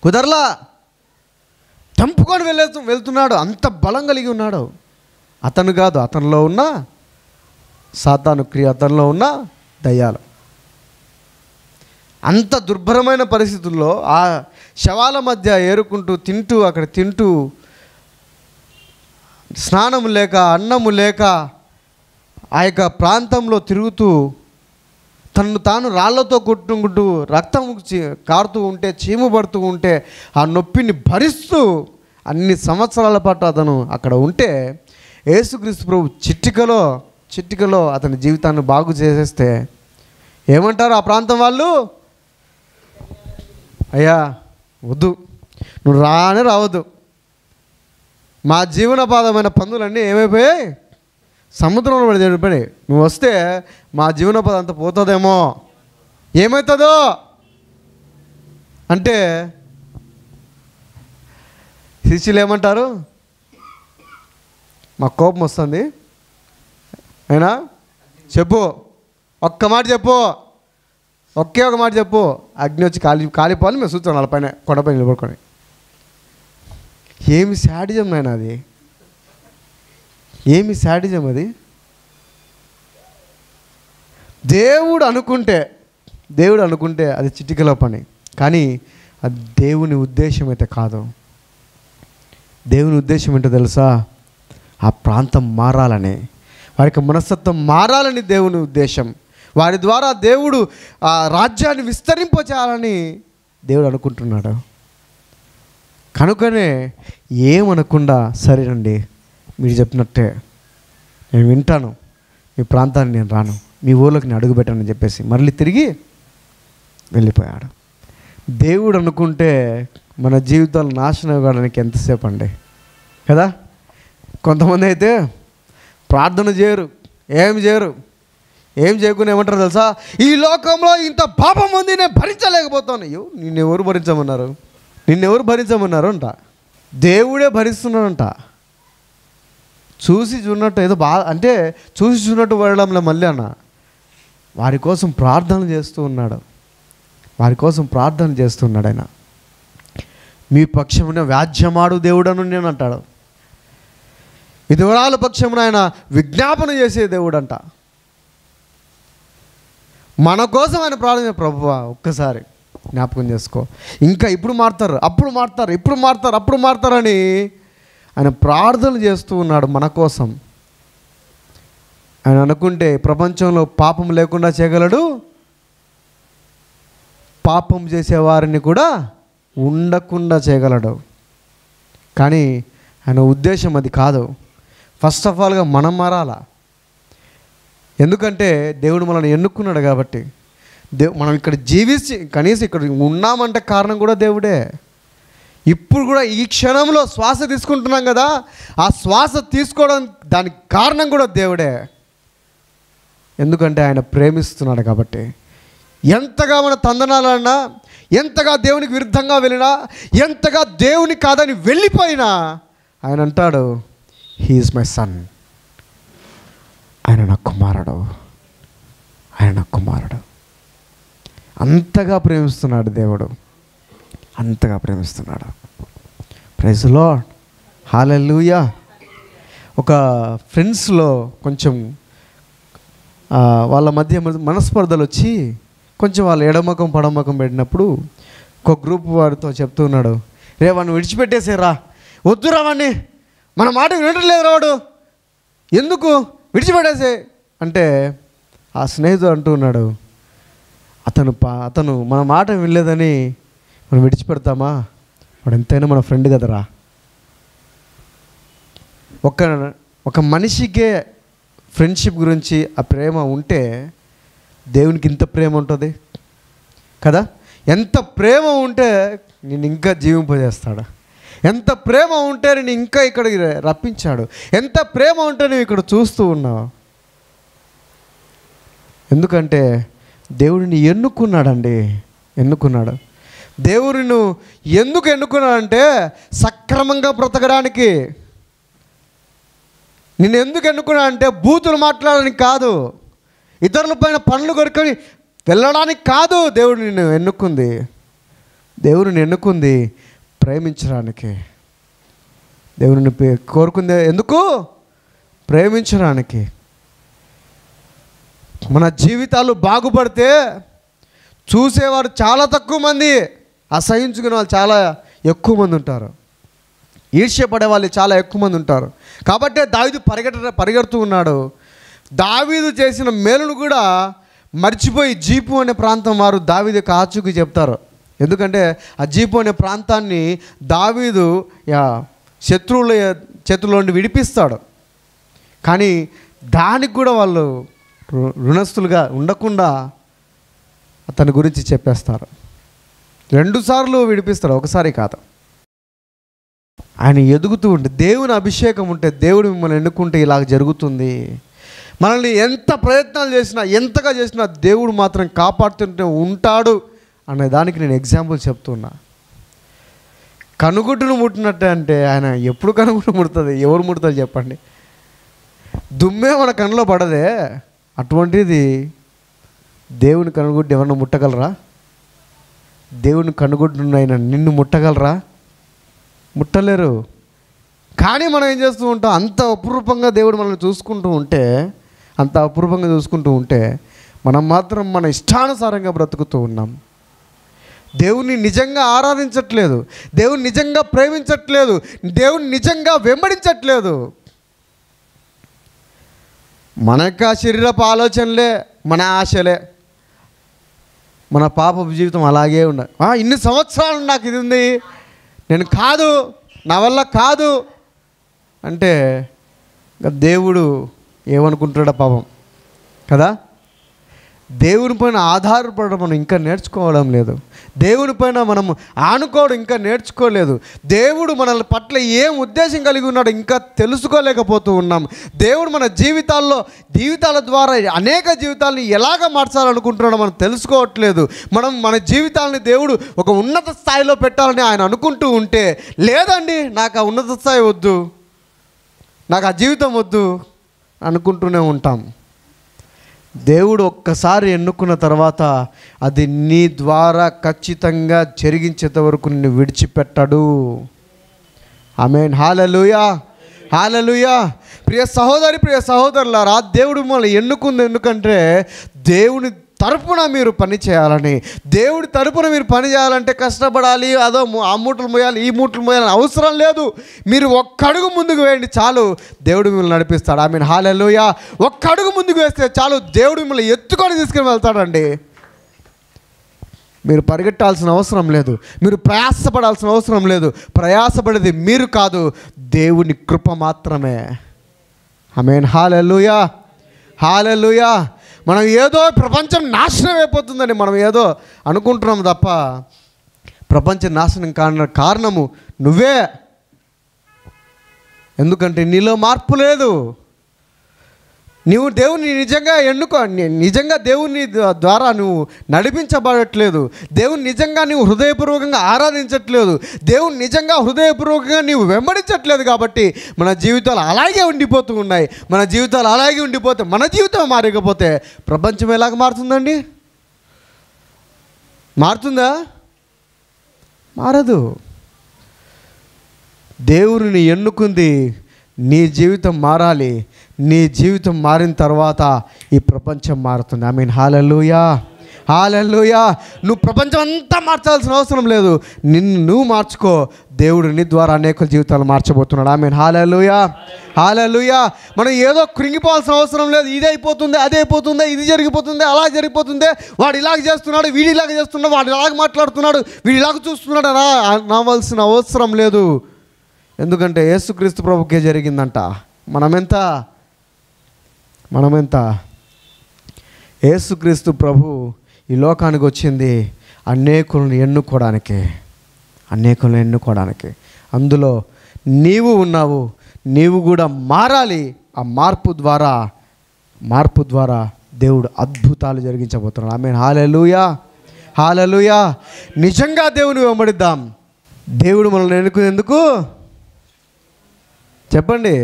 కుదరలా, తెంపుకొని వెళ్తున్నాడు. అంత బలం కలిగి ఉన్నాడు. అతను కాదు, అతనిలో ఉన్న సాతాను క్రియ, అతనిలో ఉన్న దయ్యాలు. అంత దుర్భరమైన పరిస్థితుల్లో ఆ శవాల మధ్య ఏరుకుంటూ తింటూ స్నానము లేక అన్నము లేక ఆ యొక్క ప్రాంతంలో తిరుగుతూ తను తాను రాళ్లతో కొట్టుకుంటూ రక్తం కారుతూ ఉంటే, చీము పడుతూ ఉంటే ఆ నొప్పిని భరిస్తూ అన్ని సంవత్సరాల పాటు అతను అక్కడ ఉంటే యేసుక్రీస్తు ప్రభు చిటికలో అతని జీవితాన్ని బాగు చేసేస్తే ఏమంటారు ఆ ప్రాంతం వాళ్ళు? అయ్యా వద్దు, నువ్వు రావద్దు, మా జీవనోపాధమైన పనులన్నీ ఏమైపోయాయి, సముద్రంలో పడి జరిగిపోయి, నువ్వు వస్తే మా జీవనోపాధి అంతా పోతుందేమో, ఏమవుతుందో అంటే శిష్యులు ఏమంటారు? మా కోపం వస్తుంది, అయినా చెప్పు, ఒక్క మాట చెప్పు, ఒకే ఒక మాట చెప్పు, అగ్ని వచ్చి కాలిపోవాలి, మేము చూస్తాం వాళ్ళపైన కొండపైన నిలబడుకొని. ఏమి శాడిజం నాయన అది, ఏమి శాడిజం అది. దేవుడు అనుకుంటే అది చిటికలో పని, కానీ అది దేవుని ఉద్దేశం అయితే కాదు. దేవుని ఉద్దేశం ఏంటో తెలుసా? ఆ ప్రాంతం మారాలని, వారికి మనస్తత్వం మారాలని దేవుని ఉద్దేశం. వారి ద్వారా దేవుడు ఆ రాజ్యాన్ని విస్తరింపచేయాలని దేవుడు అనుకుంటున్నాడు. కనుకనే ఏమనకుండా, సరేనండి మీరు చెప్పినట్టే నేను వింటాను, మీ ప్రాంతాన్ని నేను రాను, మీ ఊళ్ళోకి నేను అడుగుపెట్టానని చెప్పేసి మళ్ళీ తిరిగి వెళ్ళిపోయాడు. దేవుడు అనుకుంటే మన జీవితాలు నాశనం అవ్వడానికి ఎంతసేపు అండి కదా. కొంతమంది అయితే ప్రార్థన చేయరు, ఏం చేయకుండా ఏమంటారు తెలుసా? ఈ లోకంలో ఇంత పాపం ఉంది, నేను భరించలేకపోతాను. అయ్యో నిన్నెవరు భరించమన్నారు అంట. దేవుడే భరిస్తున్నాడంట. చూసి చూడనట్టు ఏదో అంటే చూసి చూడనట్టు వెళ్ళడంలో మళ్ళీ అన్న వారి కోసం ప్రార్థన చేస్తున్నాడు ఆయన. మీ పక్షమున వ్యాజ్యమాడు దేవుడను నేను అంటాడు. విధవరాల పక్షమున ఆయన విజ్ఞాపన చేసే దేవుడంట. మన కోసం ఆయన ప్రార్థన, ప్రభువా ఒక్కసారి జ్ఞాపకం చేసుకో, ఇంకా ఇప్పుడు మారుతారు, అప్పుడు మారుతారని ఆయన ప్రార్థన చేస్తూ ఉన్నాడు మన కోసం. ఆయన అనుకుంటే ప్రపంచంలో పాపం లేకుండా చేయగలడు, పాపం చేసేవారిని కూడా ఉండకుండా చేయగలడు. కానీ ఆయన ఉద్దేశం అది కాదు. ఫస్ట్ ఆఫ్ ఆల్గా మనం మారాలా. ఎందుకంటే దేవుడు మనల్ని ఎన్నుకున్నాడు కాబట్టి. మనం ఇక్కడ జీవించి కనీసం ఇక్కడ ఉన్నామంటే కారణం కూడా దేవుడే. ఇప్పుడు కూడా ఈ క్షణంలో శ్వాస తీసుకుంటున్నాం కదా, ఆ శ్వాస తీసుకోవడం దానికి కారణం కూడా దేవుడే. ఎందుకంటే ఆయన ప్రేమిస్తున్నాడు కాబట్టి. ఎంతగా మన తందనాలన్నా, ఎంతగా దేవునికి విరుద్ధంగా వెళ్ళినా, ఎంతగా దేవుని కాదని వెళ్ళిపోయినా ఆయన అంటాడు, హీ ఈజ్ మై సన్, ఆయన నా కుమారుడు. అంతగా ప్రేమిస్తున్నాడు దేవుడు, అంతగా ప్రేమిస్తున్నాడు. ప్రైజ్ ది లార్డ్, హల్లెలూయా. ఒక ఫ్రెండ్స్లో కొంచెం వాళ్ళ మధ్య మనస్పర్ధలు వచ్చి కొంచెం వాళ్ళు ఎడమకం పడమకం పెట్టినప్పుడు ఒక గ్రూప్ వారితో చెప్తున్నాడు, రే వాడిని విడిచిపెట్టేసేరా, వద్దురా వాడిని, మన మాట వినట్లేదు రావాడు, ఎందుకు విడిచిపెట్టేసే అంటే ఆ స్నేహితుడు అంటున్నాడు, అతను మన మాట వినలేదని మనం విడిచిపెడతామా? వాడు ఎంతైనా మన ఫ్రెండ్ కదరా. ఒక మనిషికే ఫ్రెండ్షిప్ గురించి ఆ ప్రేమ ఉంటే దేవునికి ఇంత ప్రేమ ఉంటుంది కదా. ఎంత ప్రేమ ఉంటే నేను ఇంకా జీవింపజేస్తాడు, ఎంత ప్రేమ ఉంటే నేను ఇంకా ఇక్కడికి రప్పించాడు, ఎంత ప్రేమ ఉంటే నువ్వు ఇక్కడ చూస్తూ ఉన్నావు. ఎందుకంటే దేవుడిని ఎన్నుకున్నాడు. దేవుడిని ఎందుకు ఎన్నుకున్నాడంటే సక్రమంగా బ్రతకడానికి. నిన్ను ఎందుకు ఎన్నుకున్నాడంటే బూతులు మాట్లాడడానికి కాదు, ఇతరుల పైన పనులు కొడుకొని వెళ్ళడానికి కాదు. దేవుడిని ఎన్నుకుంది ప్రేమించడానికి. దేవుడిని కోరుకుంది ఎందుకు? ప్రేమించడానికి. మన జీవితాలు బాగుపడితే చూసేవారు చాలా తక్కువ మంది, అసహించుకునే వాళ్ళు చాలా ఎక్కువ మంది ఉంటారు, ఈర్ష్యపడే వాళ్ళు చాలా ఎక్కువ మంది ఉంటారు. కాబట్టే దావీదు పరిగెడుతూ ఉన్నాడు. దావీదు చేసిన మేలును కూడా మర్చిపోయి జీపు అనే ప్రాంతం వారు దావీదు ఆచూకీ చెప్తారు. ఎందుకంటే ఆ జీపు అనే ప్రాంతాన్ని దావీదు శత్రువుల చేతుల్లో నుండి విడిపిస్తాడు. కానీ దానికి కూడా వాళ్ళు రుణస్తులుగా ఉండకుండా అతని గురించి చెప్పేస్తారు. 2 సార్లు విడిపిస్తాడు, ఒకసారి కాదు. ఆయన ఎదుగుతూ ఉంటే, దేవుని అభిషేకం ఉంటే, దేవుడు మిమ్మల్ని ఎన్నుకుంటే ఇలాగ జరుగుతుంది. మనల్ని ఎంత ప్రయత్నాలు చేసినా, ఎంతగా చేసినా దేవుడు మాత్రం కాపాడుతుంటే ఉంటాడు అనే దానికి నేను ఎగ్జాంపుల్ చెప్తున్నా. కనుగుడ్డును ముట్టినట్టే అంటే ఆయన ఎప్పుడు కనుగుడ్డు ముడుతుంది? ఎవరు ముడతారు చెప్పండి? దుమ్మే మన కళ్ళలో పడదే, అటువంటిది దేవుని కనుగుడ్డు ఎవరన్నా ముట్టగలరా? దేవుని కనుగుడ్డునైనా నిన్ను ముట్టగలరా? ముట్టలేరు. కానీ మనం ఏం చేస్తూ ఉంటాం? అంత అపురూపంగా దేవుడు మనల్ని చూసుకుంటూ ఉంటే మనం మాత్రం మన ఇష్టానుసారంగా బ్రతుకుతూ ఉన్నాం. దేవుణ్ణి నిజంగా ఆరాధించట్లేదు, దేవుని నిజంగా ప్రేమించట్లేదు, దేవుని నిజంగా వెంబడించట్లేదు. మన యొక్క శరీరపు ఆలోచనలే, మన ఆశలే, మన పాపపు జీవితం అలాగే ఉన్నాయి. ఇన్ని సంవత్సరాలు నాకు ఇది ఉంది, నేను కాదు, నా వల్ల కాదు అంటే దేవుడు ఏమనుకుంటాడో పాపం కదా. దేవుని పైన ఆధారపడడం మనం ఇంకా నేర్చుకోవడం లేదు, దేవుని పైన మనం ఆనుకోవడం ఇంకా నేర్చుకోలేదు, దేవుడు మన పట్ల ఏం ఉద్దేశం కలిగి ఉన్నాడో ఇంకా తెలుసుకోలేకపోతూ ఉన్నాం. దేవుడు మన జీవితాల ద్వారా అనేక జీవితాలని ఎలాగ మార్చాలనుకుంటున్నాడో మనం తెలుసుకోవట్లేదు. మన జీవితాలని దేవుడు ఒక ఉన్నత స్థాయిలో పెట్టాలని ఆయన అనుకుంటూ ఉంటే, లేదండి నాకు ఆ ఉన్నత స్థాయి వద్దు, నాకు ఆ జీవితం వద్దు అనుకుంటూనే ఉంటాం. దేవుడు ఒక్కసారి ఎన్నుకున్న తర్వాత అది నీ ద్వారా ఖచ్చితంగా జరిగించేంత వరకు నిన్ను విడిచిపెట్టడు. ఆమేన్. హల్లెలూయా, హల్లెలూయా. ప్రియ సహోదరి, ప్రియ సహోదరులారా, దేవుడు మిమ్మల్ని ఎన్నుకుంది ఎందుకంటే దేవుని తరపున మీరు పని చేయాలని. దేవుడి తరపున మీరు పని చేయాలంటే కష్టపడాలి, అదో ఆ మూటలు మోయాలి, ఈ మూటలు మోయాలని అవసరం లేదు. మీరు ఒక్క అడుగు ముందుకు వేయండి చాలు, దేవుడు మిమ్మల్ని నడిపిస్తాడు. ఆమేన్. హల్లెలూయా. ఒక్క అడుగు ముందుకు వేస్తే చాలు, దేవుడు మిమ్మల్ని ఎత్తుకొని తీసుకుని వెళ్తాడండి. మీరు పరిగెట్టాల్సిన అవసరం లేదు, మీరు ప్రయాసపడాల్సిన అవసరం లేదు. ప్రయాసపడేది మీరు కాదు, దేవుని కృప మాత్రమే. ఆమేన్. హల్లెలూయా, హల్లెలూయా. మనం ఏదో ప్రపంచం నాశనం అయిపోతుందని మనం ఏదో అనుకుంటున్నాం తప్ప ప్రపంచం నాశనం కారణము నువ్వే. ఎందుకంటే నీలో మార్పు లేదు. నువ్వు దేవుని నిజంగా దేవుని ద్వారా నువ్వు నడిపించబడట్లేదు, దేవుని నిజంగా నువ్వు హృదయపూర్వకంగా ఆరాధించట్లేదు, దేవుని నిజంగా హృదయపూర్వకంగా నువ్వు వెంబడించట్లేదు. కాబట్టి మన జీవితాలు అలాగే ఉండిపోతూ ఉన్నాయి. మన జీవితాలు అలాగే ఉండిపోతే, మన జీవితం మారకపోతే ప్రపంచం ఎలాగ మారుతుందండి? మారుతుందా? మారదు. దేవుడిని ఎన్నుకుంది నీ జీవితం మారాలి. నీ జీవితం మారిన తర్వాత ఈ ప్రపంచం మారుతుంది. ఐ మీన్ హల్లెలూయా, హల్లెలూయా. నువ్వు ప్రపంచం అంతా మార్చాల్సిన అవసరం లేదు, నిన్ను నువ్వు మార్చుకో. దేవుడు నీ ద్వారా అనేక జీవితాలు మార్చబోతున్నాడు. ఆమేన్. హల్లెలూయా, హల్లెలూయా. మనం ఏదో కృంగిపోవాల్సిన అవసరం లేదు. ఇది అయిపోతుంది, అదే అయిపోతుంది, ఇది జరిగిపోతుంది, అలా జరిగిపోతుంది, వాడు ఇలాగ చేస్తున్నాడు, వీడు ఇలాగ చేస్తున్నాడు, వాడు ఇలాగ మాట్లాడుతున్నాడు, వీడు ఇలాగ చూస్తున్నాడు అని అనవలసిన అవసరం లేదు. ఎందుకంటే యేసుక్రీస్తు ప్రభుకే జరిగిందంట. మనమెంత యేసుక్రీస్తు ప్రభు ఈ లోకానికి వచ్చింది అనేకులను ఎన్నుకోవడానికి. అందులో నీవు ఉన్నావు. నీవు కూడా మారాలి. ఆ మార్పు ద్వారా దేవుడు అద్భుతాలు జరిగించబోతున్నాడు. ఆమేన్. హల్లెలూయా, హల్లెలూయా. నిజంగా దేవుని వెంబడిద్దాం. దేవుడు మనల్ని ఎన్నుకునేందుకు చెప్పండి,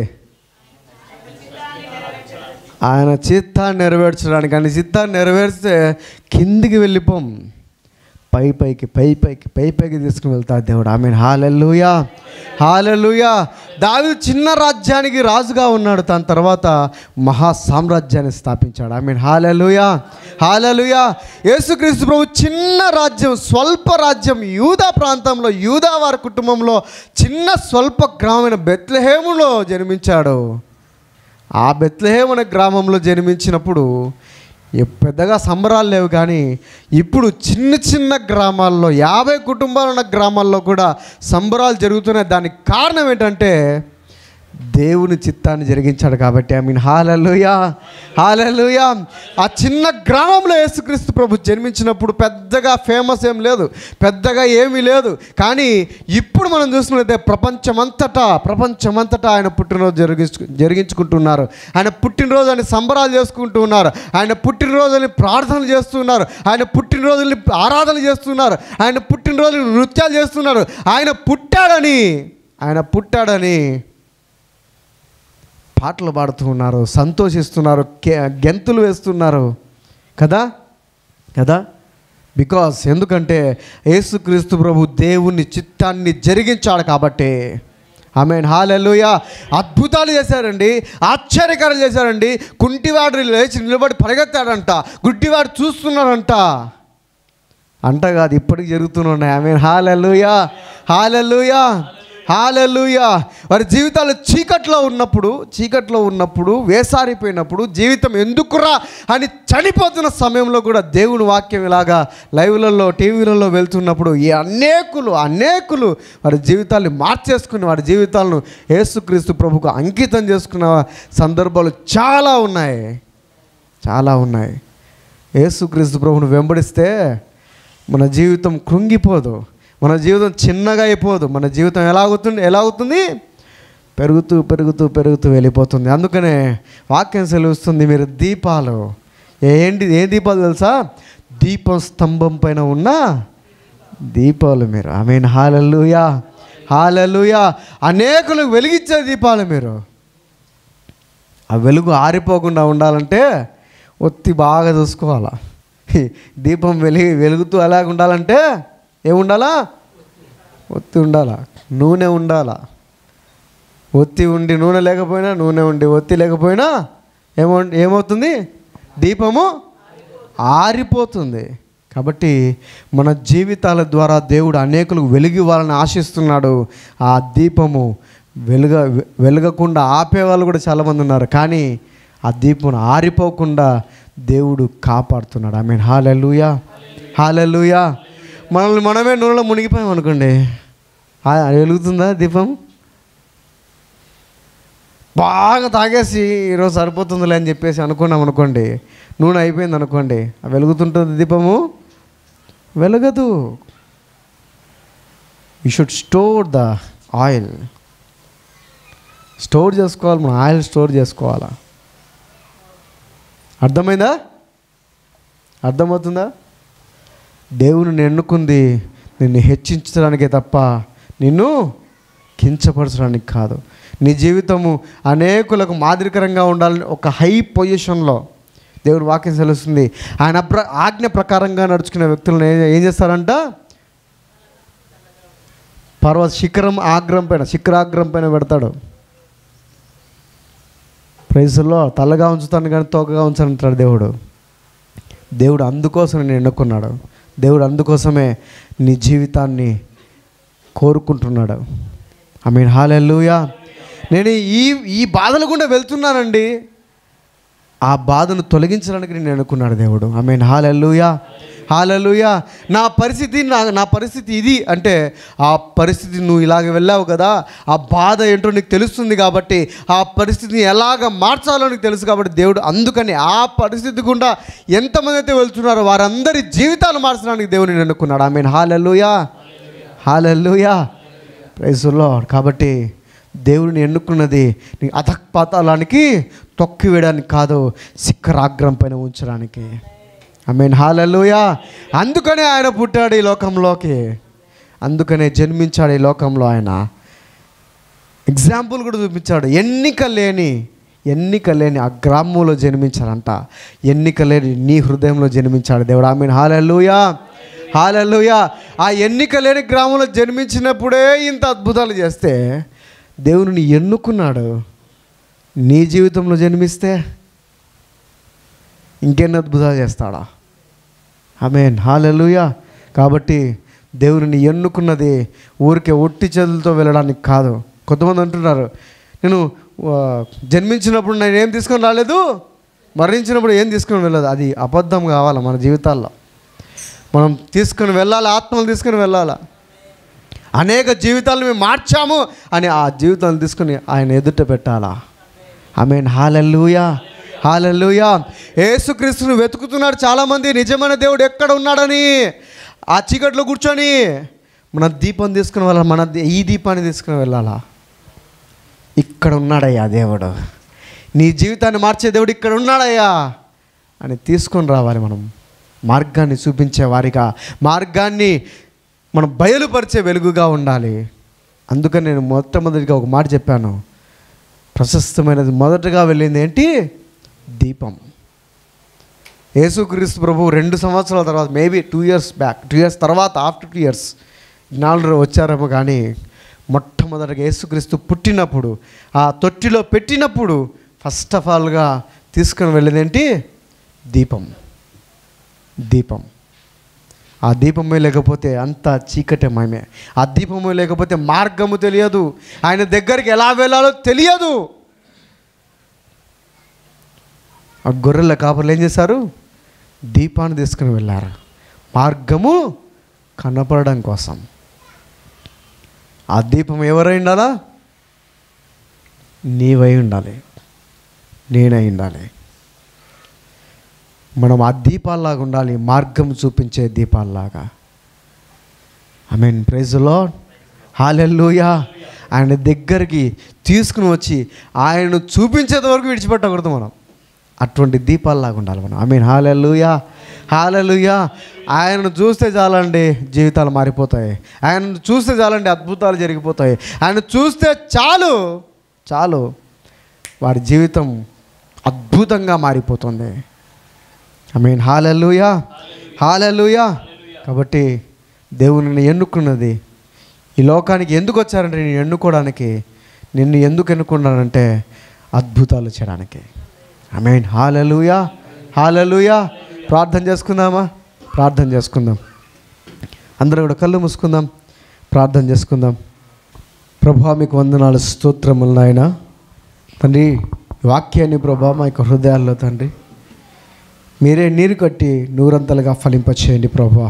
ఆయన చిత్తాన్ని నెరవేర్చడానికి. ఆయన చిత్తాన్ని నెరవేర్చితే కిందికి వెళ్ళిపోం, పైకి తీసుకుని వెళ్తాడు దేవుడు. ఆమేన్. హల్లెలూయా, హల్లెలూయా. దావీదు చిన్న రాజ్యానికి రాజుగా ఉన్నాడు. దాని తర్వాత మహా సామ్రాజ్యాన్ని స్థాపించాడు. ఆమేన్. హల్లెలూయా, హల్లెలూయా. యేసుక్రీస్తు ప్రభు చిన్న రాజ్యం, స్వల్ప రాజ్యం, యూదా ప్రాంతంలో, యూదా వారి కుటుంబంలో చిన్న స్వల్ప గ్రామమైన బెత్లెహేములో జన్మించాడు. ఆ బెత్లెహేము అనే గ్రామంలో జన్మించినప్పుడు పెద్దగా సంబరాలు లేవు. కానీ ఇప్పుడు చిన్న గ్రామాల్లో 50 కుటుంబాలు ఉన్న గ్రామాల్లో కూడా సంబరాలు జరుగుతున్నాయి. దానికి కారణం ఏంటంటే దేవుని చిత్తాన్ని జరిగించాడు కాబట్టి. ఐ మీన్ హల్లెలూయా, హల్లెలూయా. ఆ చిన్న గ్రామంలో యేసుక్రీస్తు ప్రభు జన్మించినప్పుడు పెద్దగా ఫేమస్ ఏం లేదు, పెద్దగా ఏమీ లేదు. కానీ ఇప్పుడు మనం చూసినట్లయితే ప్రపంచమంతటా ఆయన పుట్టినరోజు జరిగించుకుంటున్నారు. ఆయన పుట్టినరోజుని సంబరాలు చేసుకుంటూ ఉన్నారు. ఆయన పుట్టినరోజుని ప్రార్థనలు చేస్తున్నారు. ఆయన పుట్టినరోజుని ఆరాధన చేస్తున్నారు. ఆయన పుట్టినరోజుని నృత్యాలు చేస్తున్నారు. ఆయన పుట్టాడని పాటలు పాడుతూ ఉన్నారు, సంతోషిస్తున్నారు, గెంతులు వేస్తున్నారు కదా. ఎందుకంటే యేసుక్రీస్తు ప్రభు దేవుని చిత్తాన్ని జరిగించాడు కాబట్టి. ఆమేన్. హల్లెలూయా. అద్భుతాలు చేశారండి, ఆశ్చర్యకారాలు చేశారండి. కుంటివాడు లేచి నిలబడి పరిగెత్తాడంట, గుడ్డివాడు చూస్తున్నాడంట. కాదు, ఇప్పటికి జరుగుతున్నాయి. ఆమేన్. హల్లెలూయా, హల్లెలూయా, హల్లెలూయా. వారి జీవితాలు చీకట్లో ఉన్నప్పుడు వేసారిపోయినప్పుడు, జీవితం ఎందుకురా అని చనిపోతున్న సమయంలో కూడా దేవుని వాక్యం ఇలాగా లైవ్లలో, టీవీలలో వెళ్తున్నప్పుడు ఈ అనేకులు వారి జీవితాన్ని మార్చేసుకుని, వారి జీవితాలను యేసుక్రీస్తు ప్రభుకు అంకితం చేసుకున్న సందర్భాలు చాలా ఉన్నాయి. యేసుక్రీస్తు ప్రభువును వెంబడిస్తే మన జీవితం కృంగిపోదు, మన జీవితం చిన్నగా అయిపోదు. మన జీవితం ఎలా అవుతుంది? పెరుగుతూ వెళ్ళిపోతుంది. అందుకనే వాక్యం సెలవుస్తుంది, మీరు దీపాలు ఏ దీపాలు తెలుసా? దీపం స్తంభం పైన ఉన్న దీపాలు మీరు. ఆమేన్. హల్లెలూయా, హల్లెలూయా. అనేకులకు వెలిగించే దీపాలు మీరు. ఆ వెలుగు ఆరిపోకుండా ఉండాలంటే ఒత్తి బాగా చూసుకోవాలా. దీపం వెలుగుతూ అలాగ ఉండాలంటే ఏముండాలా? ఒత్తి ఉండాలా, నూనె ఉండాలా. ఒత్తి ఉండి నూనె లేకపోయినా, నూనె ఉండి ఒత్తి లేకపోయినా ఏమవుతుంది? దీపము ఆరిపోతుంది. కాబట్టి మన జీవితాల ద్వారా దేవుడు అనేకులకు వెలిగివ్వాలని ఆశిస్తున్నాడు. ఆ దీపము వెలగకుండా ఆపేవాళ్ళు కూడా చాలామంది ఉన్నారు. కానీ ఆ దీపం ఆరిపోకుండా దేవుడు కాపాడుతున్నాడు. ఆమేన్. హల్లెలూయా, హల్లెలూయా. మనమే నూనెలో మునిగిపోయాం అనుకోండి, వెలుగుతుందా దీపం? బాగా తాగేసి ఈరోజు సరిపోతుందిలే అని చెప్పేసి అనుకున్నాం అనుకోండి, నూనె అయిపోయింది అనుకోండి, వెలుగుతుంటుంది దీపము? వెలగదు. You should store the oil. Store చేసుకోవాలి, మనం ఆయిల్ స్టోర్ చేసుకోవాలా. అర్థమవుతుందా? దేవుని ఎన్నుకుంది నిన్ను హెచ్చించడానికే తప్ప నిన్ను కించపరచడానికి కాదు. నీ జీవితము అనేకులకు మాదిరికరంగా ఉండాలని ఒక హై పొజిషన్లో దేవుని వాక్యం తెలుస్తుంది. ఆయన ఆజ్ఞ ప్రకారంగా నడుచుకునే వ్యక్తులను ఏం చేస్తారంట? శిఖరాగ్రం పైన పెడతాడు. ప్రైజ్లో తలగా ఉంచుతాను కానీ తోకగా ఉంచాలంటాడు దేవుడు అందుకోసం నేను ఎన్నుకున్నాడు. దేవుడు అందుకోసమే నీ జీవితాన్ని కోరుకుంటున్నాడు. ఆమేన్, హల్లెలూయా. నేను ఈ బాధలు గుండా వెళ్తున్నానండి, ఆ బాధను తొలగించడానికి నేను అనుకున్నాడు దేవుడు. ఆమేన్, హల్లెలూయా, హల్లెలూయా. నా పరిస్థితి ఇది అంటే, ఆ పరిస్థితి నువ్వు ఇలాగ వెళ్ళావు కదా, ఆ బాధ ఏంటో నీకు తెలుస్తుంది కాబట్టి, ఆ పరిస్థితిని ఎలాగ మార్చాలో నీకు తెలుసు కాబట్టి దేవుడు అందుకని ఆ పరిస్థితి గుండా ఎంతమంది అయితే వెళ్తున్నారో వారందరి జీవితాలు మార్చడానికి దేవుడిని ఎన్నుకున్నాడు. ఆమేన్, హల్లెలూయా, హల్లెలూయా, ప్రైజ్ ది లార్డ్. కాబట్టి దేవుడిని ఎన్నుకున్నది నీ అధఃపాతాళానికి తొక్కి వేయడానికి కాదు, శిఖరాగ్రం పైన ఉంచడానికి. ఆమేన్, హల్లెలూయా. అందుకనే ఆయన పుట్టాడు ఈ లోకంలోకి, అందుకనే జన్మించాడు ఈ లోకంలో. ఆయన ఎగ్జాంపుల్ కూడా చూపించాడు. ఎన్నిక లేని ఆ గ్రామంలో జన్మించాడంట. ఎన్నిక లేని నీ హృదయంలో జన్మించాడు దేవుడు. ఆమేన్, హల్లెలూయా, హల్లెలూయా. ఆ ఎన్నిక లేని గ్రామంలో జన్మించినప్పుడే ఇంత అద్భుతాలు చేస్తే దేవుని ఎన్నుకున్నాడు. నీ జీవితంలో జన్మిస్తే ఇంకెన్ని అద్భుతాలు చేస్తాడా? ఆమేన్, హల్లెలూయా. కాబట్టి దేవుని ఎన్నుకున్నది ఊరికే ఒట్టి చేతులతో వెళ్ళడానికి కాదు. కొంతమంది అంటున్నారు, నేను జన్మించినప్పుడు నేను ఏం తీసుకొని రాలేదు, మరణించినప్పుడు ఏం తీసుకొని వెళ్ళదు. అది అబద్ధం కావాలి. మన జీవితాల్లో మనం తీసుకొని వెళ్ళాలి, ఆత్మలు తీసుకొని వెళ్ళాలి. అనేక జీవితాలను మేము మార్చాము అని ఆ జీవితాలను తీసుకుని ఆయన ఎదుట పెట్టాలా. ఆమేన్, హల్లెలూయా, హల్లెలూయా. యేసుక్రీస్తును వెతుకుతున్నాడు చాలామంది. నిజమైన దేవుడు ఎక్కడ ఉన్నాడని ఆ చీకట్లో కూర్చొని మన దీపం తీసుకుని వెళ్ళాలి. ఈ దీపాన్ని తీసుకుని వెళ్ళాలా. ఇక్కడ ఉన్నాడయ్యా దేవుడు, నీ జీవితాన్ని మార్చే దేవుడు ఇక్కడ ఉన్నాడయ్యా అని తీసుకొని రావాలి. మనం మార్గాన్ని చూపించే వారిగా, మార్గాన్ని మనం బయలుపరిచే వెలుగుగా ఉండాలి. అందుకని నేను మొట్టమొదటిగా ఒక మాట చెప్పాను. ప్రశస్తమైనది మొదటగా వెళ్ళింది ఏంటి? దీపం. యేసుక్రీస్తు ప్రభు 2 సంవత్సరాల తర్వాత, మేబీ 2 years బ్యాక్, 2 years తర్వాత, ఆఫ్టర్ 2 years జ్ఞానులు వచ్చారేమో. కానీ మొట్టమొదటిగా యేసుక్రీస్తు పుట్టినప్పుడు, ఆ తొట్టిలో పెట్టినప్పుడు ఫస్ట్ ఆఫ్ ఆల్గా తీసుకుని వెళ్ళేది ఏంటి? దీపం. దీపం. ఆ దీపమే లేకపోతే అంత చీకటే మయమే. ఆ దీపము లేకపోతే మార్గము తెలియదు, ఆయన దగ్గరికి ఎలా వెళ్ళాలో తెలియదు. ఆ గొర్రెల కాపర్లు ఏం చేశారు? దీపాన్ని తీసుకుని వెళ్ళారు, మార్గము కనపడడం కోసం. ఆ దీపం ఎవరై ఉండాలా? నీవై ఉండాలి, నేనై ఉండాలి. మనం ఆ దీపాల్లాగా ఉండాలి, మార్గం చూపించే దీపాల్లాగా. ఆమేన్, ప్రైజ్ ది లార్డ్, హల్లెలూయా. ఆయన దగ్గరికి తీసుకుని వచ్చి ఆయనను చూపించేంత వరకు విడిచిపెట్టకూడదు మనం. అటువంటి దీపాల్లాగా ఉండాలి మనం. ఆమేన్, హల్లెలూయా, హల్లెలూయా. ఆయనను చూస్తే చాలండి జీవితాలు మారిపోతాయి. ఆయనను చూస్తే చాలండి అద్భుతాలు జరిగిపోతాయి. ఆయన చూస్తే చాలు వాడి జీవితం అద్భుతంగా మారిపోతుంది. ఆమేన్, హల్లెలూయా, హల్లెలూయా. కాబట్టి దేవుని ఎన్నుకున్నది ఈ లోకానికి ఎందుకు వచ్చారంటే, నేను ఎన్నుకోవడానికి. నిన్ను ఎందుకు ఎన్నుకున్నానంటే అద్భుతాలు చేయడానికి. ఆమేన్, హల్లెలూయా, హల్లెలూయా. ప్రార్థన చేసుకుందామా? ప్రార్థన చేసుకుందాం. అందరూ కూడా కళ్ళు మూసుకుందాం, ప్రార్థన చేసుకుందాం. ప్రభువా, మీకు వందనాలు, స్తోత్రములు నాయనా. తండ్రి, వాక్యాన్ని ప్రభువా మా యొక్క హృదయాల్లో తండ్రి మీరే నీరు కట్టి నూరంతలుగా ఫలింపచేయండి ప్రభువా.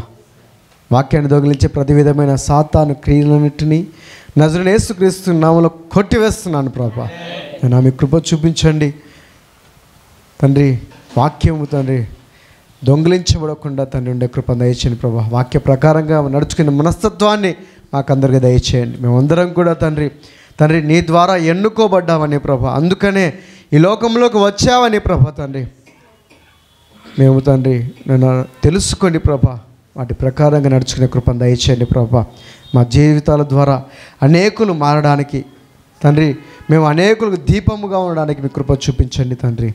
వాక్యాన్ని దొంగిలించే ప్రతి విధమైన సాతాను క్రియలన్నింటినీ నజరేయుడైన యేసుక్రీస్తు నామములో కొట్టివేస్తున్నాను ప్రభువా. నేను మీ కృప చూపించండి తండ్రి. వాక్యము తండ్రి దొంగిలించబడకుండా తండ్రి ఉండే కృప దయచేయండి ప్రభువా. వాక్య ప్రకారంగా నడుచుకునే మనస్తత్వాన్ని మాకందరికీ దయచేయండి. మేమందరం కూడా తండ్రి నీ ద్వారా ఎన్నుకోబడ్డామని ప్రభా, అందుకనే ఈ లోకంలోకి వచ్చావని ప్రభా తండ్రి. మేము తండ్రి నన్ను తెలుసుకోండి ప్రభా, వాటి ప్రకారంగా నడుచుకునే కృపను దయచేయండి ప్రభా. మా జీవితాల ద్వారా అనేకులు మారడానికి తండ్రి, మేము అనేకులకు దీపముగా ఉండడానికి మీ కృప చూపించండి తండ్రి.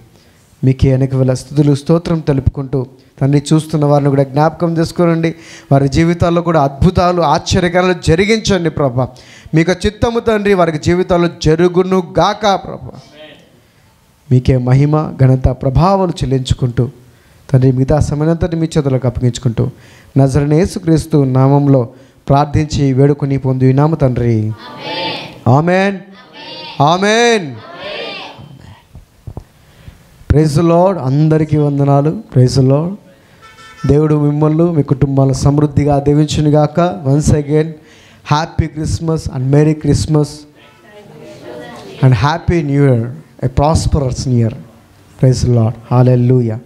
మీకే అనేక వేల స్తుతులు స్తోత్రం తెలుపుకుంటూ తండ్రి, చూస్తున్న వారిని కూడా జ్ఞాపకం చేసుకోనండి. వారి జీవితాల్లో కూడా అద్భుతాలు ఆశ్చర్యకరాలు జరిగించండి ప్రభా. మీకు చిత్తము తండ్రి వారికి జీవితాల్లో జరుగును గాక ప్రభా. మీకే మహిమ ఘనత ప్రభావాలు చెల్లించుకుంటూ తండ్రి మిగతా సమయంతటి మీ చేతులకు అప్పగించుకుంటూ నజరేయుడైన యేసుక్రీస్తు నామంలో ప్రార్థించి వేడుకొని పొందినాము తండ్రి. Amen, amen. Praise the Lord. అందరికీ వందనాలు. Praise the Lord. దేవుడు మిమ్మల్ని మీ కుటుంబాల సమృద్ధిగా దీవించునుగాక. Once again happy Christmas and merry Christmas and happy new year, a prosperous new year. Praise the lord. Hallelujah.